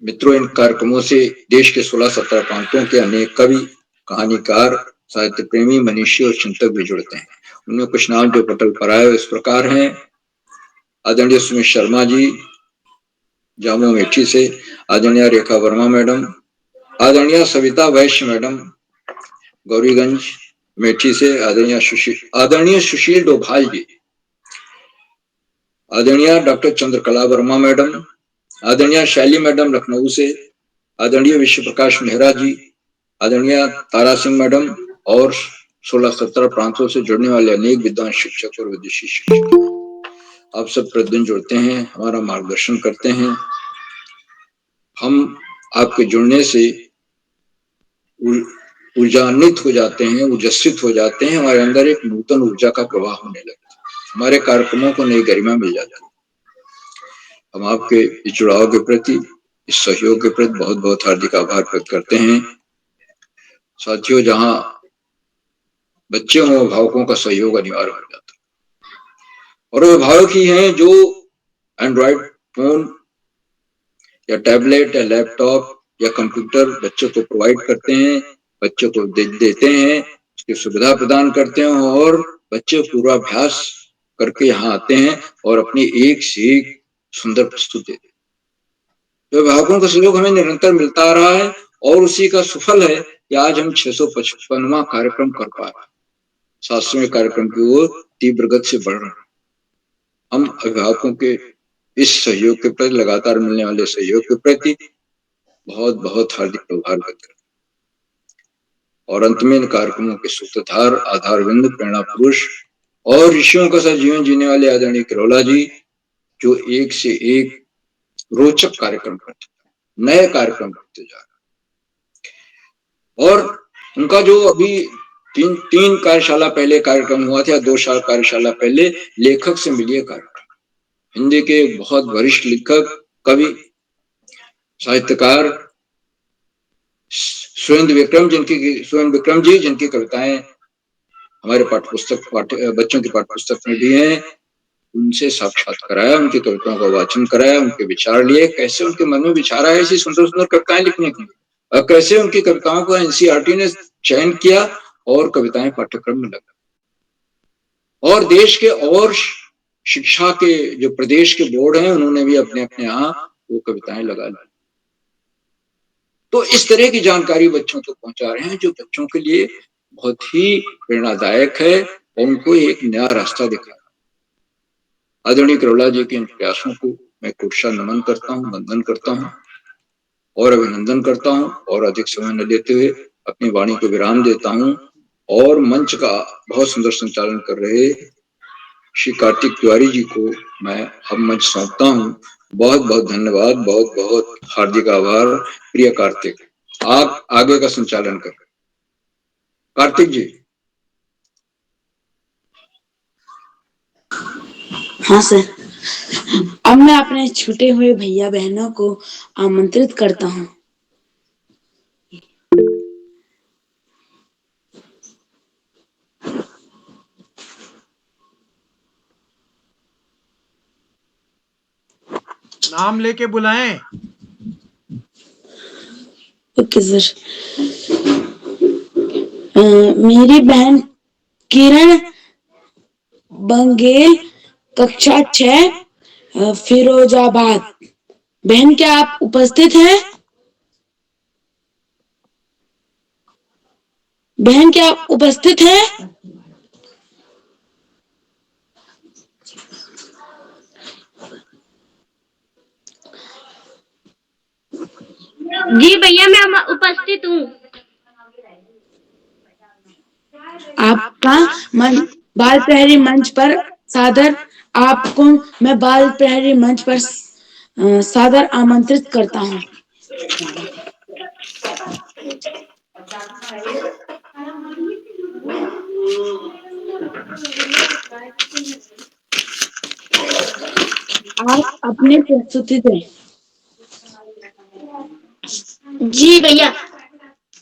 S7: मित्रों, इन कार्यक्रमों से देश के 16-17 प्रांतों के अनेक कवि, कहानीकार, साहित्य प्रेमी, मनीषी और चिंतक भी जुड़ते हैं। उनमें कुछ नाम जो पटल पर आए इस प्रकार हैं। आदरणीय सुमित शर्मा जी जामो मेठी से, आदरणीय रेखा वर्मा मैडम, आदरणीय सविता वैश्य मैडम गौरीगंज मेठी से, आदरणीय सुशील डोभाल जी, आदरणीय डॉक्टर चंद्रकला वर्मा मैडम, आदरणीय शैली मैडम लखनऊ से, आदरणीय विश्व प्रकाश मेहरा जी, आदरणीय तारा सिंह मैडम और 16-17 प्रांतों से जुड़ने वाले अनेक विद्वान शिक्षक और विदेशी शिक्षक आप सब प्रतिदिन जुड़ते हैं, हमारा मार्गदर्शन करते हैं। हम आपके जुड़ने से ऊर्जान्वित हो जाते हैं, ऊर्जस्वित हो जाते हैं। हमारे अंदर एक नूतन ऊर्जा का प्रवाह होने लगता है, हमारे कार्यक्रमों को नई गरिमा मिल जाती है। हम आपके इस जुड़ाव के प्रति, इस सहयोग के प्रति बहुत बहुत हार्दिक आभार व्यक्त करते हैं। साथियों, जहां बच्चे हों, अभिभावकों का सहयोग अनिवार्य हो जाता है और अभिभावक ही हैं जो एंड्रॉइड फोन या टैबलेट या लैपटॉप या कंप्यूटर बच्चों को प्रोवाइड करते हैं, बच्चों को देते हैं, उसकी सुविधा प्रदान करते हैं और बच्चे पूर्वाभ्यास करके यहाँ आते हैं और अपनी एक से एक सुंदर प्रस्तुति देते हैं। तो अभिभावकों का सहयोग हमें निरंतर मिलता आ रहा है और उसी का सुफल है कि आज हम 655वां कार्यक्रम कर पा रहे हैं। 700वें कार्यक्रम की ओर तीव्र गति से बढ़ रहे हैं। हम अभिभावकों के इस सहयोग के प्रति, लगातार मिलने वाले सहयोग के प्रति बहुत बहुत हार्दिक आभार व्यक्त करते हैं। और अंत में इन कार्यक्रमों के सूत्रधार, आधारबिंद, प्रेरणा पुरुष और ऋषियों का साथ जीवन जीने वाले आदरणीय किरोला जी, जो एक से एक रोचक कार्यक्रम करते हैं, नए कार्यक्रम करते जा रहे हैं। और उनका जो अभी तीन कार्यशाला पहले कार्यक्रम हुआ था, 2 साल कार्यशाला पहले लेखक से मिलिए कार्यक्रम हिंदी के एक बहुत वरिष्ठ लेखक, कवि, साहित्यकार सुरेंद्र विक्रम जी, जिनकी कविताएं हमारे बच्चों की पाठ्यपुस्तक में भी हैं, उनसे साक्षात कराया, उनकी कविताओं का वाचन कराया, उनके विचार लिए, कैसे उनके मन में विचार आया ऐसी सुंदर सुंदर कविताएं लिखने की, और कैसे उनकी कविताओं को एनसीईआरटी ने चयन किया और कविताएं पाठ्यक्रम में लगा, और देश के और शिक्षा के जो प्रदेश के बोर्ड हैं उन्होंने भी अपने अपने यहाँ वो कविताएं लगा ली। तो इस तरह की जानकारी बच्चों तक पहुंचा रहे हैं जो बच्चों के लिए बहुत ही प्रेरणादायक है और उनको एक नया रास्ता दिखा। आदरणीय किरोला जी के इन प्रयासों को मैं कोटशा नमन करता हूँ, वंदन करता हूँ और अभिनंदन करता हूँ, और अधिक समय न लेते हुए अपनी वाणी को विराम देता हूँ और मंच का बहुत सुंदर संचालन कर रहे श्री कार्तिक तिवारी जी को मैं अब मंच सौंपता हूँ। बहुत बहुत धन्यवाद, बहुत बहुत हार्दिक आभार। प्रिय कार्तिक, आप आगे का संचालन करें। कार्तिक जी।
S3: हाँ सर, अब मैं अपने छूटे हुए भैया बहनों को आमंत्रित करता हूँ।
S2: नाम लेके बुलाएं।
S3: Okay sir. मेरी बहन किरण बंगेल, कक्षा 6, फिरोजाबाद। बहन क्या आप उपस्थित हैं? बहन क्या आप उपस्थित हैं?
S1: जी भैया, मैं उपस्थित हूँ।
S3: आपका बाल प्रहरी मंच पर सादर, आपको मैं बाल प्रहरी मंच पर सादर आमंत्रित करता हूँ। आप अपनी प्रस्तुति दें।
S1: जी भैया,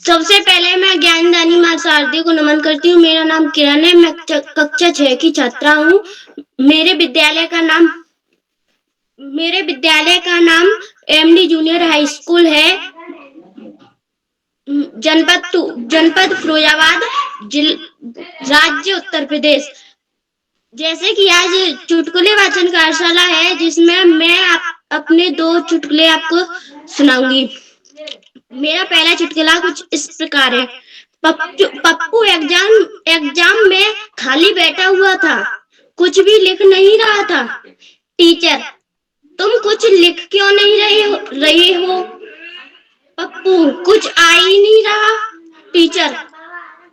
S1: सबसे पहले मैं ज्ञानदानी माँ शारदे को नमन करती हूँ। मेरा नाम किरण है, मैं कक्षा 6 की छात्रा हूँ। मेरे विद्यालय का नाम एमडी जूनियर हाई स्कूल है, जनपद फिरोजाबाद, राज्य उत्तर प्रदेश। जैसे कि आज चुटकुले वाचन कार्यशाला है, जिसमें मैं अपने 2 चुटकुले आपको सुनाऊंगी। मेरा पहला चुटकुला कुछ इस प्रकार है। पप्पू एग्जाम में खाली बैठा हुआ था, कुछ भी लिख नहीं रहा था। टीचर, तुम कुछ लिख क्यों नहीं रहे हो? पप्पू, कुछ आ ही नहीं रहा। टीचर,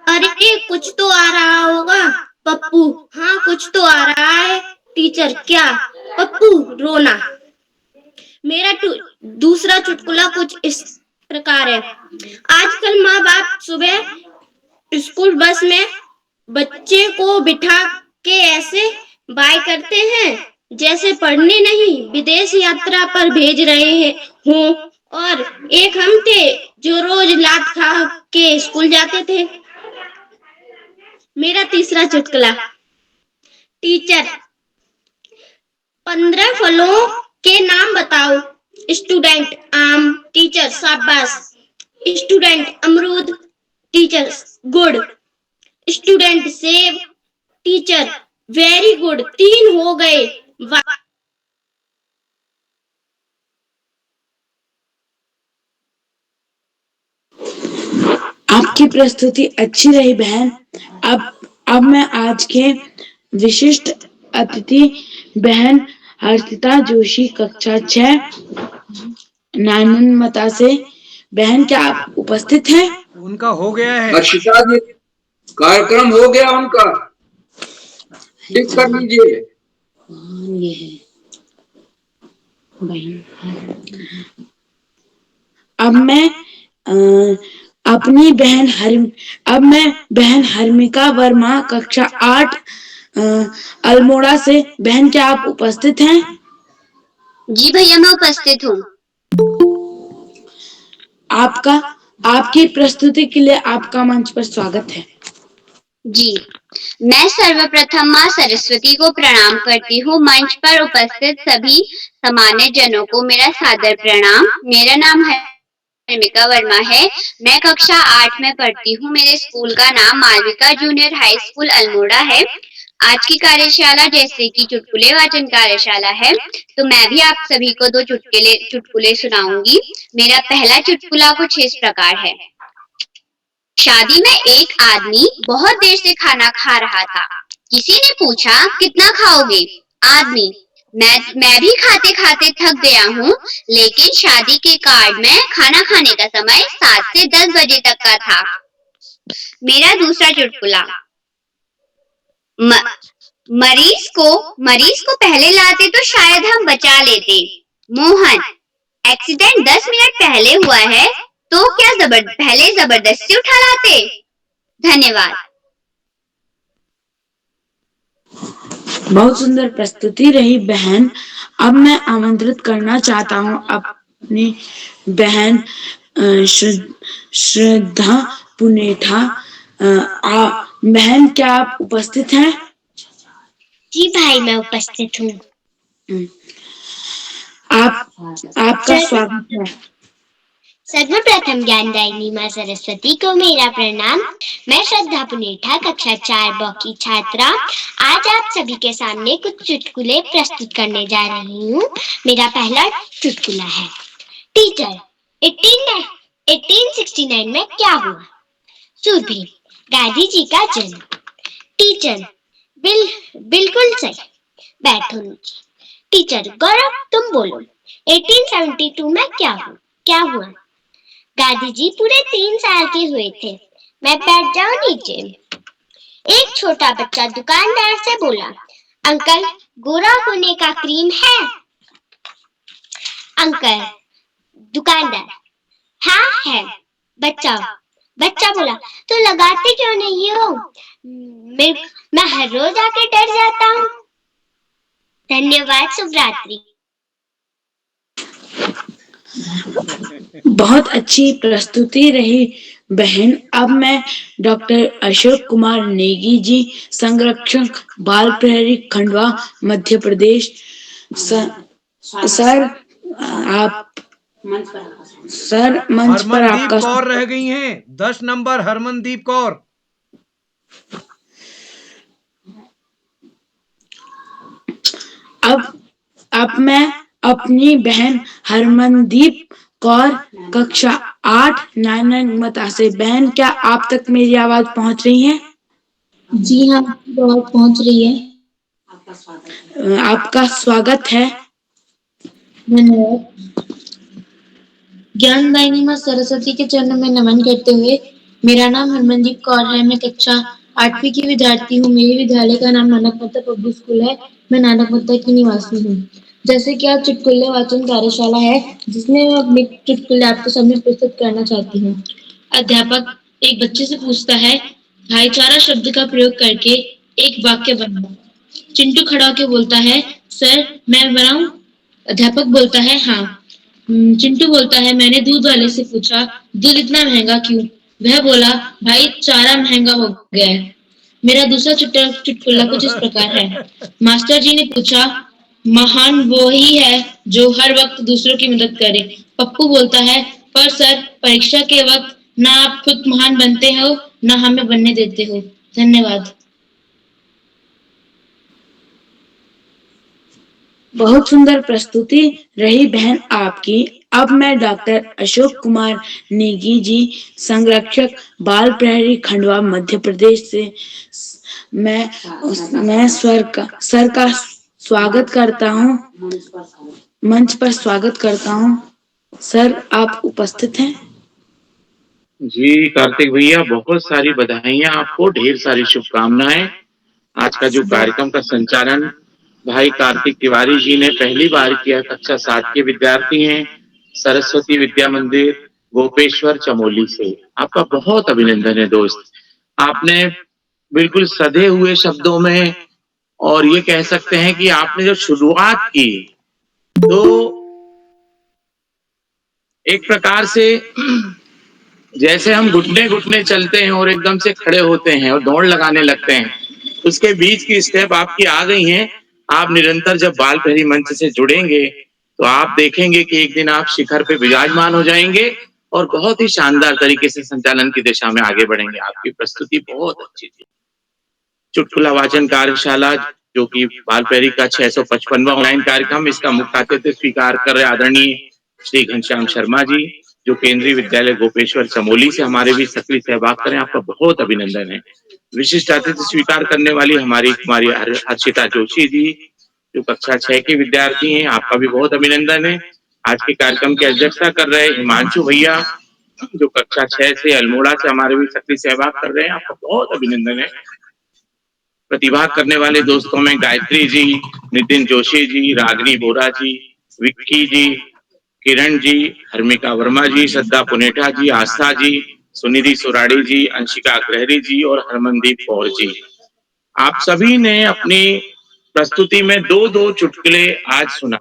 S1: अरे कुछ तो आ रहा होगा। पप्पू, हाँ कुछ तो आ रहा है। टीचर, क्या? पप्पू, रोना। मेरा दूसरा चुटकुला कुछ इस प्रकार है। आजकल माँ बाप सुबह स्कूल बस में बच्चे को बिठा के ऐसे बाय करते हैं जैसे पढ़ने नहीं, विदेश यात्रा पर भेज रहे हों, और एक हम थे जो रोज लात खा के स्कूल जाते थे। मेरा तीसरा चुटकुला। टीचर, 15 फलों के नाम बताओ। स्टूडेंट, आम। टीचर, शाबाश। स्टूडेंट, अमरूद। Teacher, good. स्टूडेंट, सेब। टीचर, वेरी गुड, 3 हो गए।
S3: आपकी प्रस्तुति अच्छी रही बहन। अब मैं आज के विशिष्ट अतिथि बहन हर्षिता जोशी, कक्षा 6, नाननमता से। बहन क्या आप उपस्थित हैं?
S2: उनका हो गया है।
S7: हर्षिता जी, कार्यक्रम हो गया उनका, टिक कर लीजिए।
S3: ये है बहन। अब मैं बहन हरमिका वर्मा, कक्षा 8, अल्मोड़ा से। बहन क्या आप उपस्थित हैं?
S5: जी भैया, मैं उपस्थित हूँ।
S3: आपका आपकी प्रस्तुति के लिए आपका मंच पर स्वागत है।
S5: जी, मैं सर्वप्रथम माँ सरस्वती को प्रणाम करती हूँ। मंच पर उपस्थित सभी सामान्य जनों को मेरा सादर प्रणाम। मेरा नाम हर्मिका वर्मा है। मैं कक्षा 8 में पढ़ती हूँ। मेरे स्कूल का नाम Malvika junior high school Almora है। आज की कार्यशाला जैसे कि चुटकुले वाचन कार्यशाला है, तो मैं भी आप सभी को 2 चुटकुले सुनाऊंगी। मेरा पहला चुटकुला कुछ इस प्रकार है। शादी में एक आदमी बहुत देर से खाना खा रहा था। किसी ने पूछा, कितना खाओगे? आदमी, मैं भी खाते खाते थक गया हूँ, लेकिन शादी के कार्ड में खाना खाने का समय 7 से 10 बजे तक का था। मेरा दूसरा चुटकुला। मरीज को पहले लाते तो शायद हम बचा लेते। मोहन, एक्सीडेंट 10 मिनट पहले हुआ है, तो क्या पहले जबरदस्ती उठा लाते? धन्यवाद।
S3: बहुत सुंदर प्रस्तुति रही बहन। अब मैं आमंत्रित करना चाहता हूँ अपनी बहन श्रद्धा पुनेठा। बहन, क्या आप उपस्थित हैं?
S1: जी भाई, मैं उपस्थित हूँ।
S3: आपका स्वागत है।
S1: सर्वप्रथम ज्ञानदायिनी माँ सरस्वती को मेरा प्रणाम। मैं श्रद्धा पुनेठा, कक्षा 4 ब की छात्रा आज आप सभी के सामने कुछ चुटकुले प्रस्तुत करने जा रही हूँ। मेरा पहला चुटकुला है। टीचर, 1869 में क्या हुआ? सुरभि, गांधी जी का जन्म। टीचर, बिल्कुल सही, बैठो नीचे। टीचर, गौरव तुम बोलो, 1872 में क्या हुआ? गांधी जी पूरे 3 साल के हुए थे। मैं बैठ जाऊं नीचे। एक छोटा बच्चा दुकानदार से बोला, अंकल, गोरा होने का क्रीम है? अंकल, दुकानदार, हाँ है। बच्चा बोला, तो लगाते क्यों नहीं हो? मैं हर रोज आके डर जाता हूँ। धन्यवाद, शुभ रात्रि।
S3: बहुत अच्छी प्रस्तुति रही बहन। अब मैं डॉक्टर अशोक कुमार नेगी जी, संरक्षक बाल प्रहरी खंडवा मध्य प्रदेश। सर मंच पर
S2: हरमनदीप
S3: आपका
S2: कौर रह गई हैं। 10 नंबर हरमनदीप कौर।
S3: अब मैं अपनी बहन हरमनदीप कौर, कक्षा 8 नैनमता से। बहन, क्या आप तक मेरी आवाज पहुंच रही है?
S4: जी हाँ, बहुत पहुंच रही है।
S3: आपका स्वागत है।
S4: धन्यवाद। ज्ञानदायिनी माँ सरस्वती के चरणों में नमन करते हुए, मेरा नाम हरमनदीप कौर है। मैं कक्षा 8वीं की विद्यार्थी हूँ। मेरे विद्यालय का नाम नानक मत्ता पब्लिक स्कूल है। मैं नानक मत्ता की निवासी हूँ। जैसे कि आज चुटकुले वाचन कार्यशाला है, जिसमें मैं अपने चुटकुले आपके सामने प्रस्तुत करना चाहती हूँ। अध्यापक एक बच्चे से पूछता है, भाईचारा शब्द का प्रयोग करके एक वाक्य बनाओ। चिंटू खड़ा होकर बोलता है, सर मैं बनाऊं? अध्यापक बोलता है, हाँ। चिंटू बोलता है, मैंने दूध वाले से पूछा, दूध इतना महंगा क्यों? वह बोला, भाई चारा महंगा हो गया है। मेरा दूसरा चुटकुला कुछ इस प्रकार है। मास्टर जी ने पूछा, महान वो ही है जो हर वक्त दूसरों की मदद करे। पप्पू बोलता है, पर सर परीक्षा के वक्त ना आप खुद महान बनते हो, ना हमें बनने देते हो। धन्यवाद।
S3: बहुत सुंदर प्रस्तुति रही बहन आपकी। अब मैं डॉक्टर अशोक कुमार नेगी जी, संरक्षक बाल प्रहरी खंडवा मध्य प्रदेश से। मैं सर का स्वागत करता हूँ, मंच पर स्वागत करता हूँ। सर, आप उपस्थित हैं?
S8: जी कार्तिक भैया, बहुत सारी बधाइयां आपको, ढेर सारी शुभकामनाएं। आज का जो कार्यक्रम का संचालन भाई कार्तिक तिवारी जी ने पहली बार किया, कक्षा 7 के विद्यार्थी हैं, सरस्वती विद्या मंदिर गोपेश्वर चमोली से। आपका बहुत अभिनंदन है दोस्त। आपने बिल्कुल सधे हुए शब्दों में, और ये कह सकते हैं कि आपने जो शुरुआत की तो एक प्रकार से जैसे हम घुटने घुटने चलते हैं और एकदम से खड़े होते हैं और दौड़ लगाने लगते हैं, उसके बीच की स्टेप आपकी आ गई हैं। आप निरंतर जब बाल प्रहरी मंच से जुड़ेंगे तो आप देखेंगे कि एक दिन आप शिखर पे विराजमान हो जाएंगे और बहुत ही शानदार तरीके से संचालन की दिशा में आगे बढ़ेंगे। आपकी प्रस्तुति बहुत अच्छी थी। चुटकुला वाचन कार्यशाला जो कि बाल प्रहरी का 655वां ऑनलाइन कार्यक्रम, इसका मुख्य अतिथि स्वीकार कर रहे आदरणीय श्री घनश्याम शर्मा जी, जो केंद्रीय विद्यालय गोपेश्वर चमोली से हमारे भी सक्रिय सहभाग करें, आपका बहुत अभिनंदन है। विशिष्ट अतिथि स्वीकार करने वाली हमारी कुमारी हर्षिता जोशी जी, जो कक्षा 6 की विद्यार्थी हैं, आपका भी बहुत अभिनंदन है। आज के कार्यक्रम की अध्यक्षता कर रहे हिमांशु भैया, जो कक्षा 6 से अल्मोड़ा से हमारे भी सक्रिय सहभाग कर रहे हैं, आपका बहुत अभिनंदन है। प्रतिभाग करने वाले दोस्तों में गायत्री जी, नितिन जोशी जी, रागनी बोरा जी, विक्की जी, किरण जी, हर्मिका वर्मा जी, श्रद्धा पुनेठा जी, आस्था जी, सुनिधि सुराड़ी जी, अंशिका अग्रहरी जी और हरमनदीप कौर जी। आप सभी ने अपनी प्रस्तुति में 2-2 चुटकुले आज सुना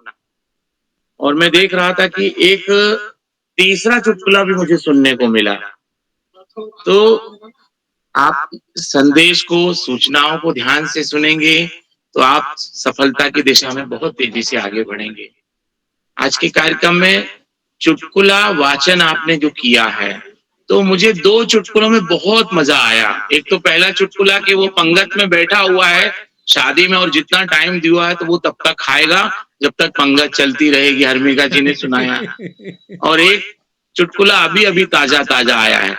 S8: और मैं देख रहा था कि एक तीसरा चुटकुला भी मुझे सुनने को मिला। तो आप संदेश को, सूचनाओं को ध्यान से सुनेंगे तो आप सफलता की दिशा में बहुत तेजी से आगे बढ़ेंगे। आज के कार्यक्रम में चुटकुला वाचन आपने जो किया है, तो मुझे 2 चुटकुलों में बहुत मजा आया। एक तो पहला चुटकुला कि वो पंगत में बैठा हुआ है शादी में और जितना टाइम दिया है तो वो तब तक खाएगा जब तक पंगत चलती रहेगी, हर्मिका जी ने सुनाया। और एक चुटकुला अभी अभी ताजा ताजा आया है।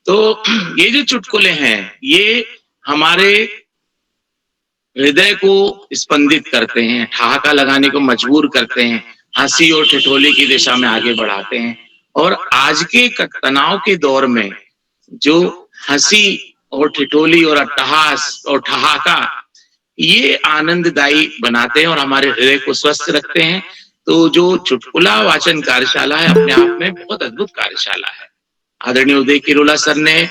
S8: तो ये जो चुटकुले हैं ये हमारे हृदय को स्पंदित करते हैं, ठहाका लगाने को मजबूर करते हैं, हंसी और ठिठोली की दिशा में आगे बढ़ाते हैं। और आज के तनाव के दौर में जो हंसी और ठिठोली और अट्टहास और ठहाका ये आनंददायी बनाते हैं और हमारे हृदय को स्वस्थ रखते हैं। तो जो चुटकुला वाचन कार्यशाला है अपने आप में बहुत अद्भुत कार्यशाला है। आदरणीय उदय किरोला सर ने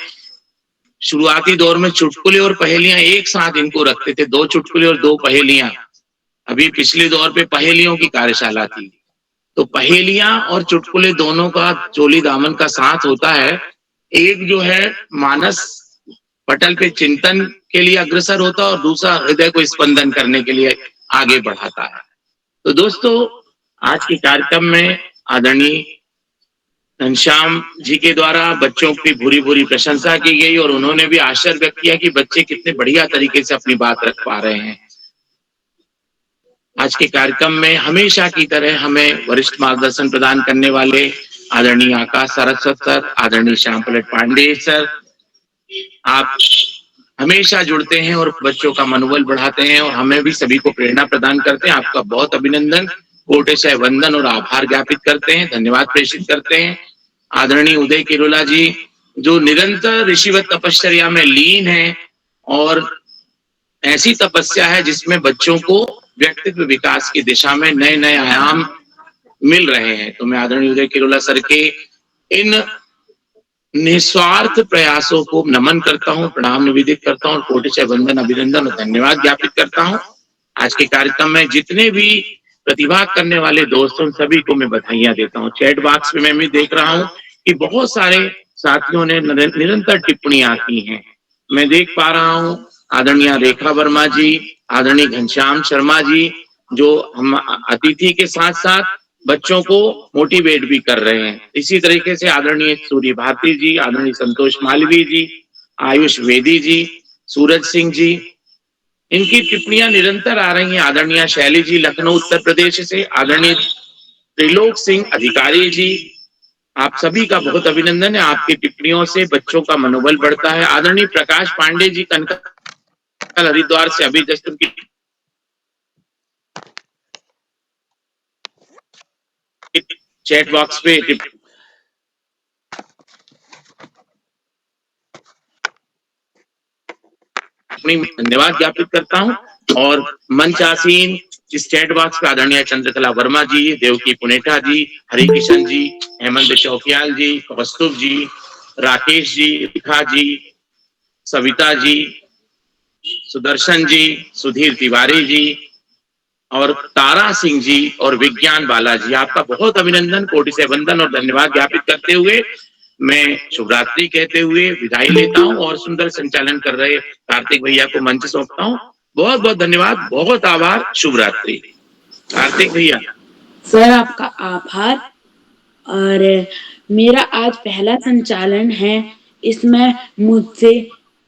S8: शुरुआती दौर में चुटकुले और पहेलियां एक साथ इनको रखते थे, 2 चुटकुले और 2 पहेलियां। अभी पिछले दौर पे पहेलियों की कार्यशाला थी, तो पहेलियां और चुटकुले दोनों का चोली दामन का साथ होता है। एक जो है मानस पटल पे चिंतन के लिए अग्रसर होता है और दूसरा हृदय को स्पंदन करने के लिए आगे बढ़ाता है। तो दोस्तों, आज के कार्यक्रम में आदरणीय घनश्याम जी के द्वारा बच्चों की भूरी भूरी प्रशंसा की गई और उन्होंने भी आश्चर्य व्यक्त किया कि बच्चे कितने बढ़िया तरीके से अपनी बात रख पा रहे हैं। आज के कार्यक्रम में हमेशा की तरह हमें वरिष्ठ मार्गदर्शन प्रदान करने वाले आदरणीय आकाश सारस्वत सर, आदरणीय श्याम पलट पांडे सर, आप हमेशा जुड़ते हैं और बच्चों का मनोबल बढ़ाते हैं और हमें भी सभी को प्रेरणा प्रदान करते हैं। आपका बहुत अभिनंदन, कोटिशः वंदन और आभार ज्ञापित करते हैं, धन्यवाद प्रेषित करते हैं। आदरणीय उदय किरोला जी जो निरंतर ऋषिवत तपश्चर्या में लीन है और ऐसी तपस्या है जिसमें बच्चों को व्यक्तित्व विकास की दिशा में नए नए आयाम मिल रहे हैं। तो मैं आदरणीय उदय किरोला सर के इन निस्वार्थ प्रयासों को नमन करता हूं, प्रणाम निवेदित करता हूं, कोटिशः वंदन, अभिनंदन और धन्यवाद ज्ञापित करता हूं। आज के कार्यक्रम में जितने भी प्रतिभाग करने वाले दोस्तों सभी को मैं बधाइयां देता हूं। चैट बॉक्स में मैं भी देख रहा हूं कि बहुत सारे साथियों ने निरंतर टिप्पणियां की हैं। मैं देख पा रहा हूं आदरणीय रेखा वर्मा जी, आदरणीय घनश्याम शर्मा जी जो हम अतिथि के साथ साथ बच्चों को मोटिवेट भी कर रहे हैं। इसी तरीके से आदरणीय सूर्य भारती जी, आदरणीय संतोष मालवीय जी, आयुष वेदी जी, सूरज सिंह जी, इनकी टिप्पणियां निरंतर आ रही हैं। आदरणीय शैली जी लखनऊ उत्तर प्रदेश से, आदरणीय त्रिलोक सिंह अधिकारी जी, आप सभी का बहुत अभिनंदन है। आपकी टिप्पणियों से बच्चों का मनोबल बढ़ता है। आदरणीय प्रकाश पांडे जी कनकल हरिद्वार से अभी जस्ट उनकी चैट बॉक्स पे धन्यवाद ज्ञापित करता हूं। और मंच आसीन इस चैट बॉक्स पे आदरणीय चंद्रकला वर्मा जी, देवकी पुनेठा जी, हरिकिशन जी, हेमंत चौकियाल जी, कौस्तुभ जी, राकेश जी, रेखा जी, सविता जी, सुदर्शन जी, सुधीर तिवारी जी, और तारा सिंह जी और विज्ञान बालाजी, आपका बहुत अभिनंदन, कोटि से वंदन और धन्यवाद ज्ञापित करते हुए मैं शुभरात्रि कहते हुए विदाई लेता हूं और सुंदर संचालन कर रहे कार्तिक भैया को मंच सौंपता हूं। बहुत बहुत धन्यवाद, बहुत आभार, शुभरात्रि। कार्तिक भैया।
S3: सर आपका आभार। और मेरा आज पहला संचालन है, इसमें मुझसे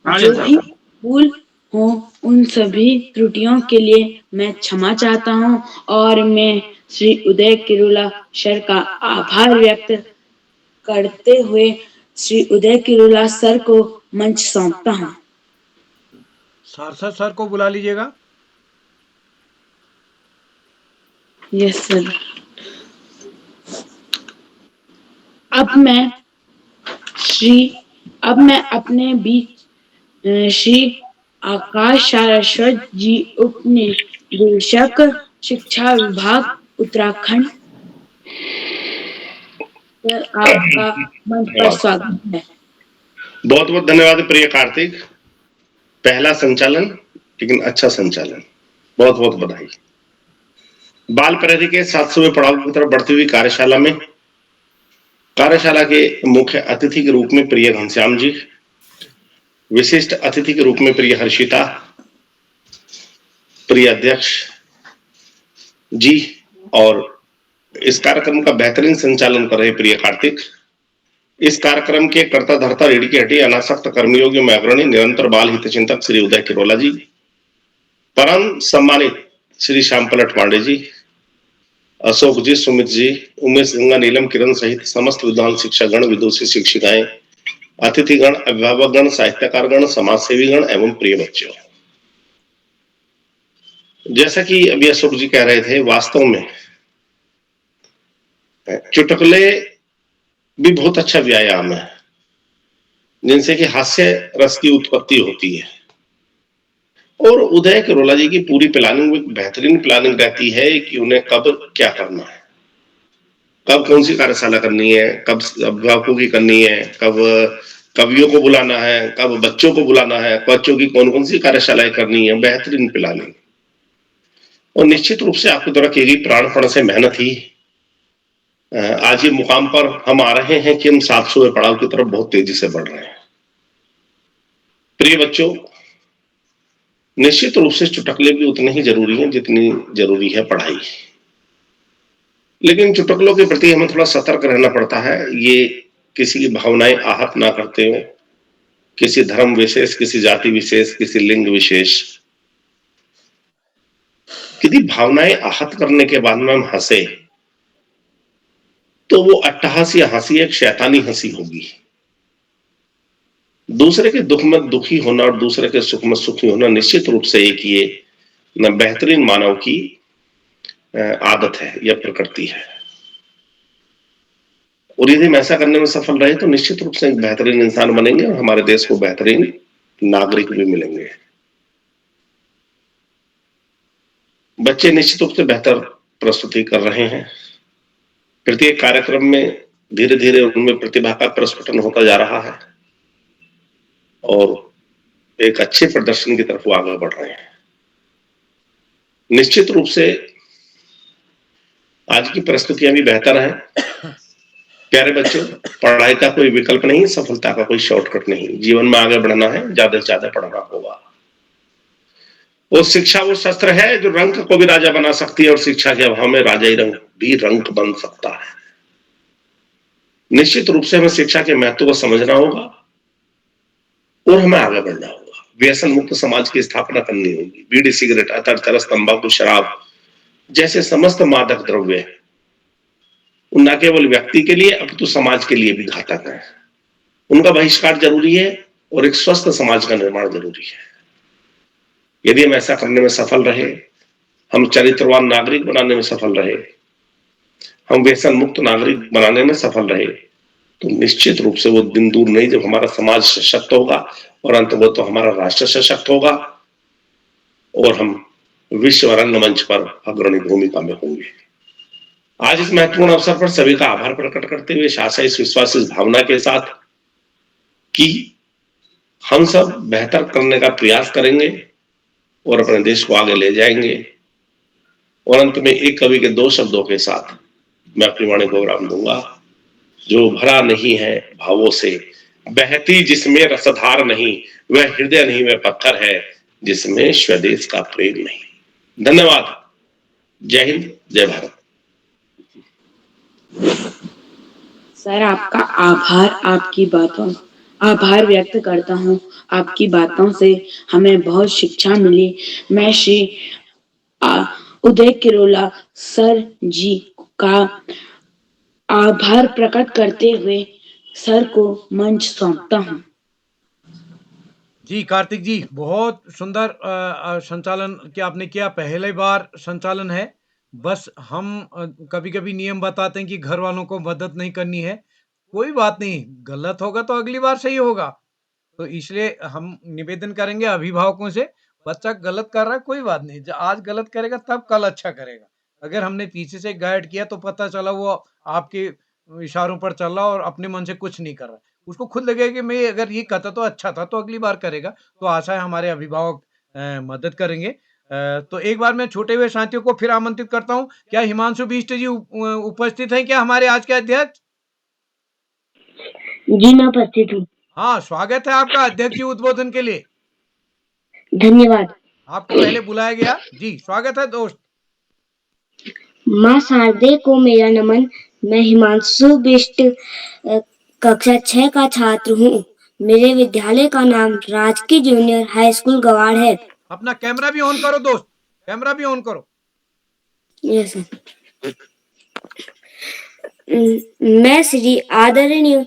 S3: जो भी भूल हो उन सभी त्रुटियों के लिए मैं क्षमा चाहता हूं और मैं श्री उदय किरोला सर का आभार व्यक्त करते हुए श्री उदय किरोला सर को मंच सौंपता हूं।
S2: सारसा सर को बुला लीजिएगा।
S3: Yes sir. अब मैं अपने बीच श्री आकाश सारस्वत जी, उप निदेशक शिक्षा विभाग उत्तराखंड, आपका मंच पर स्वागत है।
S9: बहुत बहुत धन्यवाद प्रिय कार्तिक। पहला संचालन लेकिन अच्छा संचालन, बहुत बहुत बधाई। बाल प्रहरी के 700वें पड़ाव की तरफ बढ़ती हुई कार्यशाला के मुख्य अतिथि के रूप में प्रिय घनश्याम जी, विशिष्ट अतिथि के रूप में प्रिय हर्षिता, प्रिय अध्यक्ष जी और इस कार्यक्रम का बेहतरीन संचालन कर रहे प्रिय कार्तिक, इस कार्यक्रम के कर्ता धर्ता रीढ़ी की हड्डी अनासक्त कर्मयोगी में अग्रणी निरंतर बाल हित चिंतक श्री उदय किरोला जी, परम सम्मानित श्री श्याम पलट पांडे जी, अशोक जी, सुमित जी, उमेश, गंगा, नीलम, किरण सहित समस्त विद्वान शिक्षकगण, विदुषी शिक्षिकाएं, अतिथिगण, अभिभावकगण, साहित्यकारगण, समाजसेवीगण एवं प्रिय बच्चों। जैसा कि अभी अशोक जी कह रहे थे, वास्तव में चुटकुले भी बहुत अच्छा व्यायाम है जिनसे कि हास्य रस की उत्पत्ति होती है। और उदय किरोला जी की पूरी प्लानिंग में बेहतरीन प्लानिंग रहती है कि उन्हें कब क्या करना है, कब कौन सी कार्यशाला करनी है, कब अभिभावकों की करनी है, कब कवियों को बुलाना है, कब बच्चों को बुलाना है, बच्चों की कौन कौन सी कार्यशालाएं करनी है, बेहतरीन प्लानिंग। और निश्चित रूप से आपके द्वारा की गई प्राणपण से मेहनत ही आज ये मुकाम पर हम आ रहे हैं कि हम 700वें पड़ाव की तरफ बहुत तेजी से बढ़ रहे हैं। प्रिय बच्चों, निश्चित रूप से चुटकुले भी उतने ही जरूरी हैं जितनी जरूरी है पढ़ाई, लेकिन चुटकुलों के प्रति हमें थोड़ा सतर्क रहना पड़ता है। ये किसी की भावनाएं आहत ना करते हो, किसी धर्म विशेष, किसी जाति विशेष, किसी लिंग विशेष। यदि भावनाएं आहत करने के बाद में हम हंसे तो वो अट्टहासी हंसी एक शैतानी हंसी होगी। दूसरे के दुख में दुखी होना और दूसरे के सुख में सुखी होना निश्चित रूप से एक ये न बेहतरीन मानव की आदत है या प्रकृति है। और यदि हम ऐसा करने में सफल रहे तो निश्चित रूप से एक बेहतरीन इंसान बनेंगे और हमारे देश को बेहतरीन नागरिक भी मिलेंगे। बच्चे निश्चित रूप से बेहतर प्रस्तुति कर रहे हैं। प्रत्येक कार्यक्रम में धीरे धीरे उनमें प्रतिभा का प्रस्फुटन होता जा रहा है और एक अच्छे प्रदर्शन की तरफ वो आगे बढ़ रहे हैं। निश्चित रूप से आज की परिस्थितियां भी बेहतर हैं। प्यारे बच्चों, पढ़ाई का कोई विकल्प नहीं, सफलता का कोई शॉर्टकट नहीं। जीवन में आगे बढ़ना है, ज्यादा से ज्यादा पढ़ना होगा। वो शिक्षा वो शस्त्र है जो रंग को भी राजा बना सकती है और शिक्षा के अभाव में राजा ही रंग भी रंग बन सकता है। निश्चित रूप से हमें शिक्षा के महत्व को समझना होगा और हमें आगे बढ़ना होगा। व्यसन मुक्त समाज की स्थापना करनी होगी। बीड़ी, सिगरेट, अतर, चरस, तंबाकू, शराब जैसे समस्त मादक द्रव्य न केवल व्यक्ति के लिए अपितु समाज के लिए भी घातक है। उनका बहिष्कार जरूरी है और एक स्वस्थ समाज का निर्माण जरूरी है। यदि हम ऐसा करने में सफल रहे, हम चरित्रवान नागरिक बनाने में सफल रहे, हम व्यसन मुक्त नागरिक बनाने में सफल रहे, तो निश्चित रूप से वो दिन दूर नहीं जब हमारा समाज सशक्त होगा और अंत वो तो हमारा राष्ट्र सशक्त होगा और हम विश्व रंगमंच पर अग्रणी भूमिका में होंगे। आज इस महत्वपूर्ण अवसर पर सभी का आभार प्रकट करते हुए, इस आशा, इस विश्वास, इस भावना के साथ कि हम सब बेहतर करने का प्रयास करेंगे और अपने देश को आगे ले जाएंगे। और अंत में एक कवि के 2 शब्दों के साथ मैं अपनी वाणी को विराम दूंगा। जो भरा नहीं है भावों से, बहती जिसमें रसधार नहीं, वह हृदय नहीं, वह पत्थर है जिसमें स्वदेश का प्रेम नहीं। धन्यवाद। जय हिंद, जय भारत।
S3: सर आपका आभार व्यक्त करता हूँ। आपकी बातों से हमें बहुत शिक्षा मिली। मैं श्री उदय किरोला सर जी का आभार प्रकट करते हुए सर को मंच सौंपता हूँ।
S2: जी कार्तिक जी, बहुत सुंदर संचालन क्या आपने किया। पहले बार संचालन है। बस हम कभी-कभी नियम बताते हैं कि घर वालों को मदद नहीं करनी है। कोई बात नहीं, गलत होगा तो अगली बार सही होगा। तो इसलिए हम निवेदन करेंगे अभिभावकों से, बच्चा गलत कर रहा है कोई बात नहीं, आज गलत करेगा तब कल अच्छा करेगा। अगर हमने पीछे से गाइड किया तो पता चला वो आपके इशारों पर चल रहा और अपने मन से कुछ नहीं कर रहा, उसको खुद लगेगा कि मैं अगर ये करता तो अच्छा था, तो अगली बार करेगा। तो आशा है हमारे अभिभावक मदद करेंगे। तो एक बार मैं छोटे हुए साथियों को फिर आमंत्रित करता हूँ। क्या हिमांशु बिष्ट जी उपस्थित हैं क्या हमारे आज के अध्यक्ष?
S1: जी मैं उपस्थित हूँ।
S2: हाँ, स्वागत है आपका अध्यक्ष जी उद्बोधन के लिए।
S1: धन्यवाद।
S2: आपको पहले बुलाया गया। जी स्वागत है दोस्त।
S1: माँ शारदे को मेरा नमन। मैं हिमांशु बिष्ट कक्षा 6 का छात्र हूँ। मेरे विद्यालय का नाम राजकीय जूनियर हाई स्कूल गवाड़ है।
S2: अपना कैमरा भी ऑन करो दोस्त, कैमरा भी ऑन करो।
S1: Yes sir. मैं श्री आदरणीय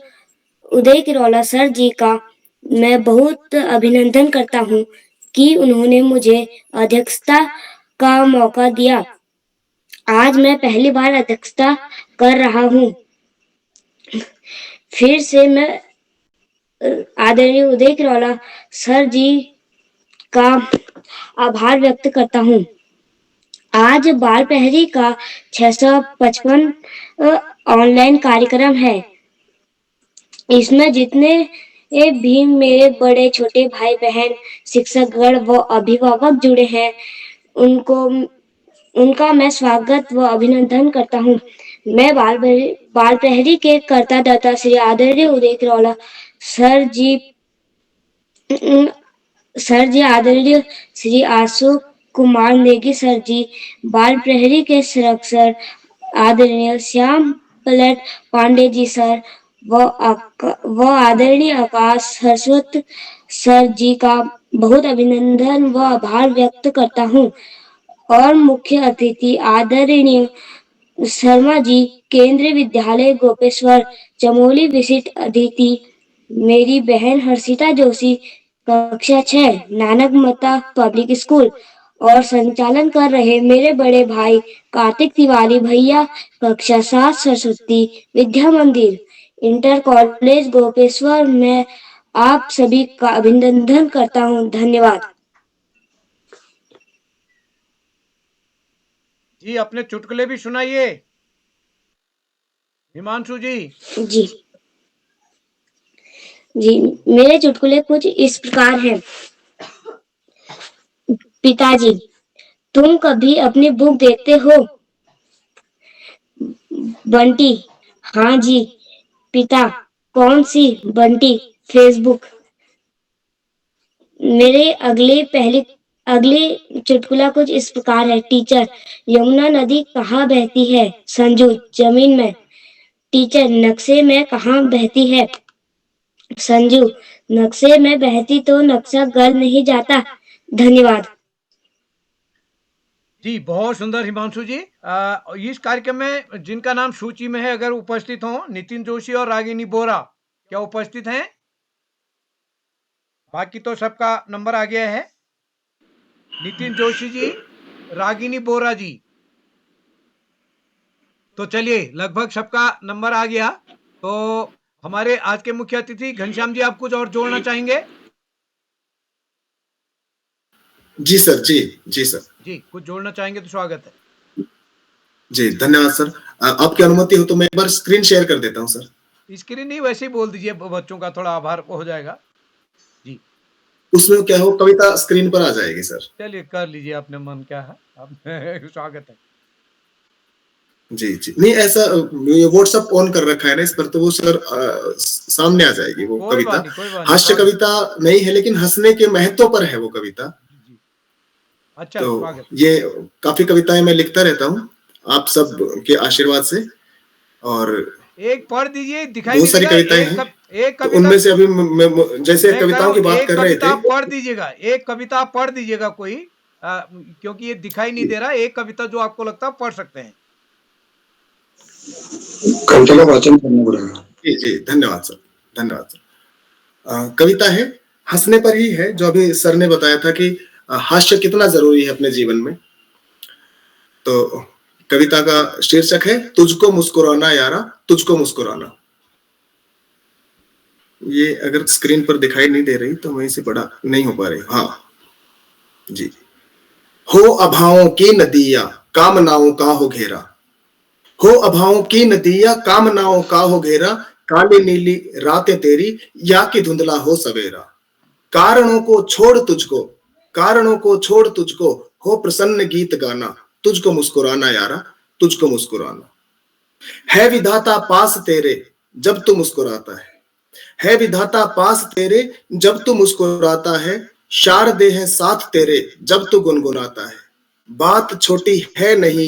S1: उदय किरोला सर जी का मैं बहुत अभिनंदन करता हूँ कि उन्होंने मुझे अध्यक्षता का मौका दिया। आज मैं पहली बार अध्यक्षता कर रहा हूँ। फिर से मैं आदरणीय उदय किरोला सर जी का आभार व्यक्त करता हूँ। आज बाल प्रहरी का 655 ऑनलाइन कार्यक्रम है। इसमें जितने भी मेरे बड़े छोटे भाई बहन शिक्षकगण व अभिभावक जुड़े हैं उनका मैं स्वागत व अभिनंदन करता हूँ। मैं बाल प्रहरी के कर्ता दाता श्री आदरणीय उदय किरोला सर जी आदरणीय श्री आशु कुमार नेगी सर जी, बाल प्रहरी के संरक्षक आदरणीय श्याम पलट पांडे जी सर व आदरणीय आकाश सरस्वत सर जी का बहुत अभिनंदन व आभार व्यक्त करता हूँ। और मुख्य अतिथि आदरणीय शर्मा जी, केंद्रीय विद्यालय गोपेश्वर चमोली विशिष्ट अतिथि मेरी बहन हर्षिता जोशी, कक्षा 6 नानक मता पब्लिक स्कूल, और संचालन कर रहे मेरे बड़े भाई कार्तिक तिवारी भैया, कक्षा 7 सरस्वती विद्या मंदिर इंटर कॉलेज गोपेश्वर। मैं आप सभी का अभिनंदन करता हूँ। धन्यवाद।
S2: जी अपने चुटकुले भी सुनाइए हिमांशु जी।
S1: जी जी मेरे चुटकुले कुछ इस प्रकार हैं। पिताजी, तुम कभी अपनी बुक देखते हो? बंटी, हाँ जी। पिता, कौन सी? बंटी, फेसबुक। मेरे अगली चुटकुला कुछ इस प्रकार है। टीचर, यमुना नदी कहाँ बहती है? संजू, जमीन में। टीचर, नक्शे में कहाँ बहती है? संजू, नक्शे में बहती तो नक्शा गल नहीं जाता। धन्यवाद।
S2: जी बहुत सुंदर हिमांशु जी। इस कार्यक्रम में जिनका नाम सूची में है अगर उपस्थित हो, नितिन जोशी और रागिनी बोरा, क्या उपस्थित हैं? बाकी तो सबका नंबर आ गया है। नितिन जोशी जी, रागिनी बोरा जी, तो चलिए लगभग सबका नंबर आ गया। तो हमारे आज के मुख्य अतिथि घनश्याम जी, आप कुछ और जोड़ना चाहेंगे?
S6: जी सर, जी सर।
S2: जी कुछ जोड़ना चाहेंगे तो स्वागत है।
S6: जी धन्यवाद सर। आपकी अनुमति हो तो मैं एक बार स्क्रीन शेयर कर देता हूं सर।
S2: स्क्रीन नहीं, वैसे ही बोल दीजिए, बच्चों का थोड़ा आभार हो जाएगा। जी
S6: उसमें क्या हो, कविता स्क्रीन पर आ जाएगी सर।
S2: चलिए कर लीजिए, अपने मन क्या है आप स्वागत है।
S6: जी, जी। नहीं ऐसा ये व्हाट्सएप ऑन कर रखा है ना इस पर, तो वो सर सामने आ जाएगी वो
S2: कोई बात
S6: कविता।
S2: नहीं, कोई बात नहीं,
S6: हास्य
S2: स्वागत।
S6: कविता नहीं है, लेकिन हँसने के महत्व पर है वो कविता।
S2: जी, जी। अच्छा,
S6: तो
S2: स्वागत।
S6: ये काफ़ी कविताएँ मैं लिखता रहता हूँ, आप सब के आशीर्वाद से, और
S2: एक पढ़ दीजिए, दिखाई
S6: बहुत
S2: नहीं
S6: सारी
S2: देगा?
S6: कविताएँ हैं।
S2: एक
S6: तो
S2: कविता
S6: उनमें से अभी मैं जैसे
S2: मैं कह रहा
S6: कविताओं
S2: हूँ,
S6: की बात
S2: एक
S6: कर रहे
S2: कविता
S6: थे।
S2: आप पढ़ दीजिएगा, एक कविता आप पढ़ दीजिएगा कोई, क्योंकि ये दिखाई नहीं दे रहा है, एक कविता जो आपको लगता है पढ़ सकते हैं।
S7: कविता का वाचन करना पड़ेगा।
S6: जी, जी, धन्यवाद सर, धन्यवाद सर। कविता है, हँसने पर ही है, जो अभी सर ने बताया था कि हास्य कितना ज़रूरी है अपने जीवन में। तो कविता का शीर्षक है, तुझको मुस्कुराना यारा, तुझको मुस्कुराना। ये अगर स्क्रीन पर दिखाई नहीं दे रही, तो वहीं से बड़ा नहीं हो पा रही। हाँ, जी। हो अभाओं की नदियाँ, कामनाओं का हो घेरा। हो अभाओं की नदियाँ, कामनाओं का हो घेरा, काली नीली रातें तेरी, या कि धुंधला हो सवेरा। कारणों को छोड़ तुझको, कारणों को छोड़ तुझको, हो प्रसन्न गीत गाना, तुझको मुस्कुराना यारा, तुझको मुस्कुराना। है विधाता पास तेरे, जब तू मुस्कुराता है विधाता पास तेरे, जब तू मुस्कुराता है, शारदे है साथ तेरे, जब तू गुनगुनाता है। बात छोटी है नहीं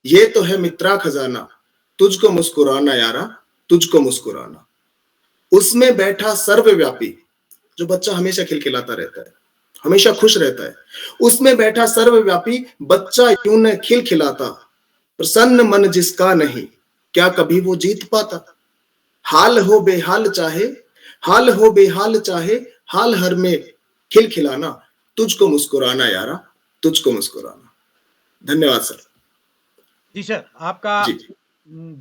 S6: ये तो है मित्रा खजाना, तुझको मुस्कुराना यारा, तुझको मुस्कुराना। उसमें बैठा सर्वव्यापी, जो बच्चा हमेशा खिलखिलाता रहता है, हमेशा खुश रहता है, उसमें बैठा सर्वव्यापी बच्चा यूं न खिलखिलाता, प्रसन्न मन जिसका नहीं, क्या कभी वो जीत पाता। हाल हो बेहाल चाहे, हाल हो बेहाल चाहे, हाल हर में खिलखिलाना, तुझको मुस्कुराना यारा, तुझको मुस्कुराना। धन्यवाद सर।
S2: जी सर, आपका
S6: जी।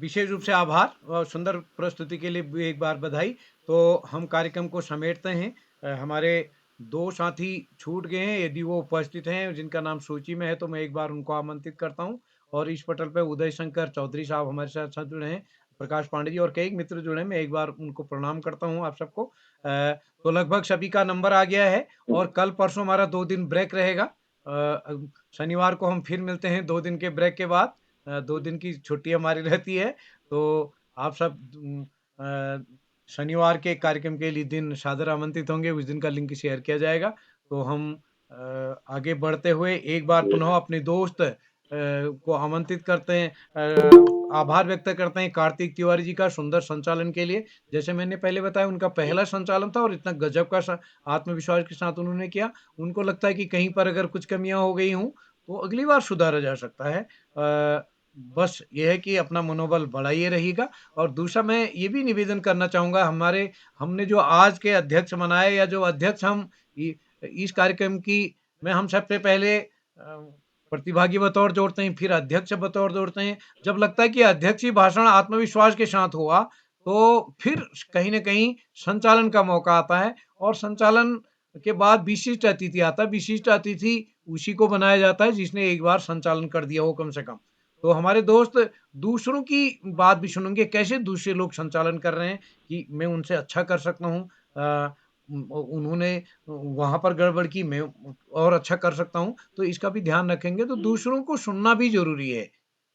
S2: विशेष रूप से आभार और सुंदर प्रस्तुति के लिए भी एक बार बधाई। तो हम कार्यक्रम को समेटते हैं। हमारे 2 साथी छूट गए हैं, यदि वो उपस्थित हैं, जिनका नाम सूची में है, तो मैं एक बार उनको आमंत्रित करता हूँ। और इस पटल पे उदय शंकर चौधरी साहब हमारे साथ जुड़े हैं, प्रकाश पांडे जी और कई मित्र जुड़े हैं, मैं एक बार उनको प्रणाम करता हूँ आप सबको। तो लगभग सभी का नंबर आ गया है और कल परसों हमारा 2 दिन ब्रेक रहेगा। शनिवार को हम फिर मिलते हैं 2 दिन के ब्रेक के बाद। 2 दिन की छुट्टी हमारी रहती है, तो आप सब शनिवार के कार्यक्रम के लिए दिन सादर आमंत्रित होंगे, उस दिन का लिंक शेयर किया जाएगा। तो हम आगे बढ़ते हुए एक बार पुनः अपने दोस्त को आमंत्रित करते हैं, आभार व्यक्त करते हैं कार्तिक तिवारी जी का सुंदर संचालन के लिए। जैसे मैंने पहले बताया, उनका पहला संचालन था और इतना गजब का आत्मविश्वास के साथ उन्होंने किया। उनको लगता है कि कहीं पर अगर कुछ कमियां हो गई हों, तो अगली बार सुधारा जा सकता है। बस ये है कि अपना मनोबल बढ़ाइए रहिएगा। और दूसरा मैं ये भी निवेदन करना चाहूँगा, हमने जो आज के अध्यक्ष बनाए, या जो अध्यक्ष हम इस कार्यक्रम की में हम सबसे पहले प्रतिभागी बतौर जोड़ते हैं, फिर अध्यक्ष बतौर जोड़ते हैं। जब लगता है कि अध्यक्ष ही भाषण आत्मविश्वास के साथ हुआ, तो फिर कहीं न कहीं संचालन का मौका आता है और संचालन के बाद विशिष्ट अतिथि आता है। विशिष्ट अतिथि उसी को बनाया जाता है जिसने एक बार संचालन कर दिया हो कम से कम। तो हमारे दोस्त दूसरों की बात भी सुनेंगे, कैसे दूसरे लोग संचालन कर रहे हैं, कि मैं उनसे अच्छा कर सकता हूँ। उन्होंने वहाँ पर गड़बड़ की, मैं और अच्छा कर सकता हूँ, तो इसका भी ध्यान रखेंगे। तो दूसरों को सुनना भी ज़रूरी है।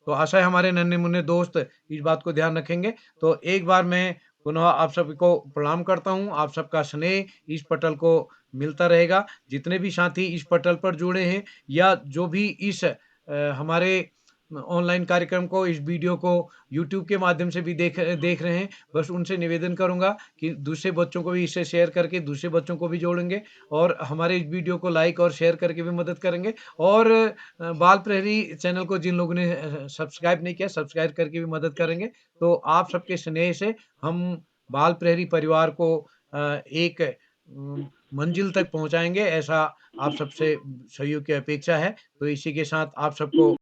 S2: तो आशा है हमारे नन्हे-मुन्ने दोस्त इस बात को ध्यान रखेंगे। तो एक बार मैं पुनः आप सभी को प्रणाम करता हूँ। आप सबका स्नेह इस पटल को मिलता रहेगा। जितने भी साथी इस पटल पर जुड़े हैं, या जो भी इस हमारे ऑनलाइन कार्यक्रम को, इस वीडियो को यूट्यूब के माध्यम से भी देख रहे हैं, बस उनसे निवेदन करूँगा कि दूसरे बच्चों को भी इसे शेयर करके दूसरे बच्चों को भी जोड़ेंगे, और हमारे इस वीडियो को लाइक और शेयर करके भी मदद करेंगे। और बाल प्रहरी चैनल को जिन लोगों ने सब्सक्राइब नहीं किया, सब्सक्राइब करके भी मदद करेंगे। तो आप सबके स्नेह से हम बाल प्रहरी परिवार को एक मंजिल तक पहुँचाएँगे, ऐसा आप सबसे सहयोग की अपेक्षा है। तो इसी के साथ आप सबको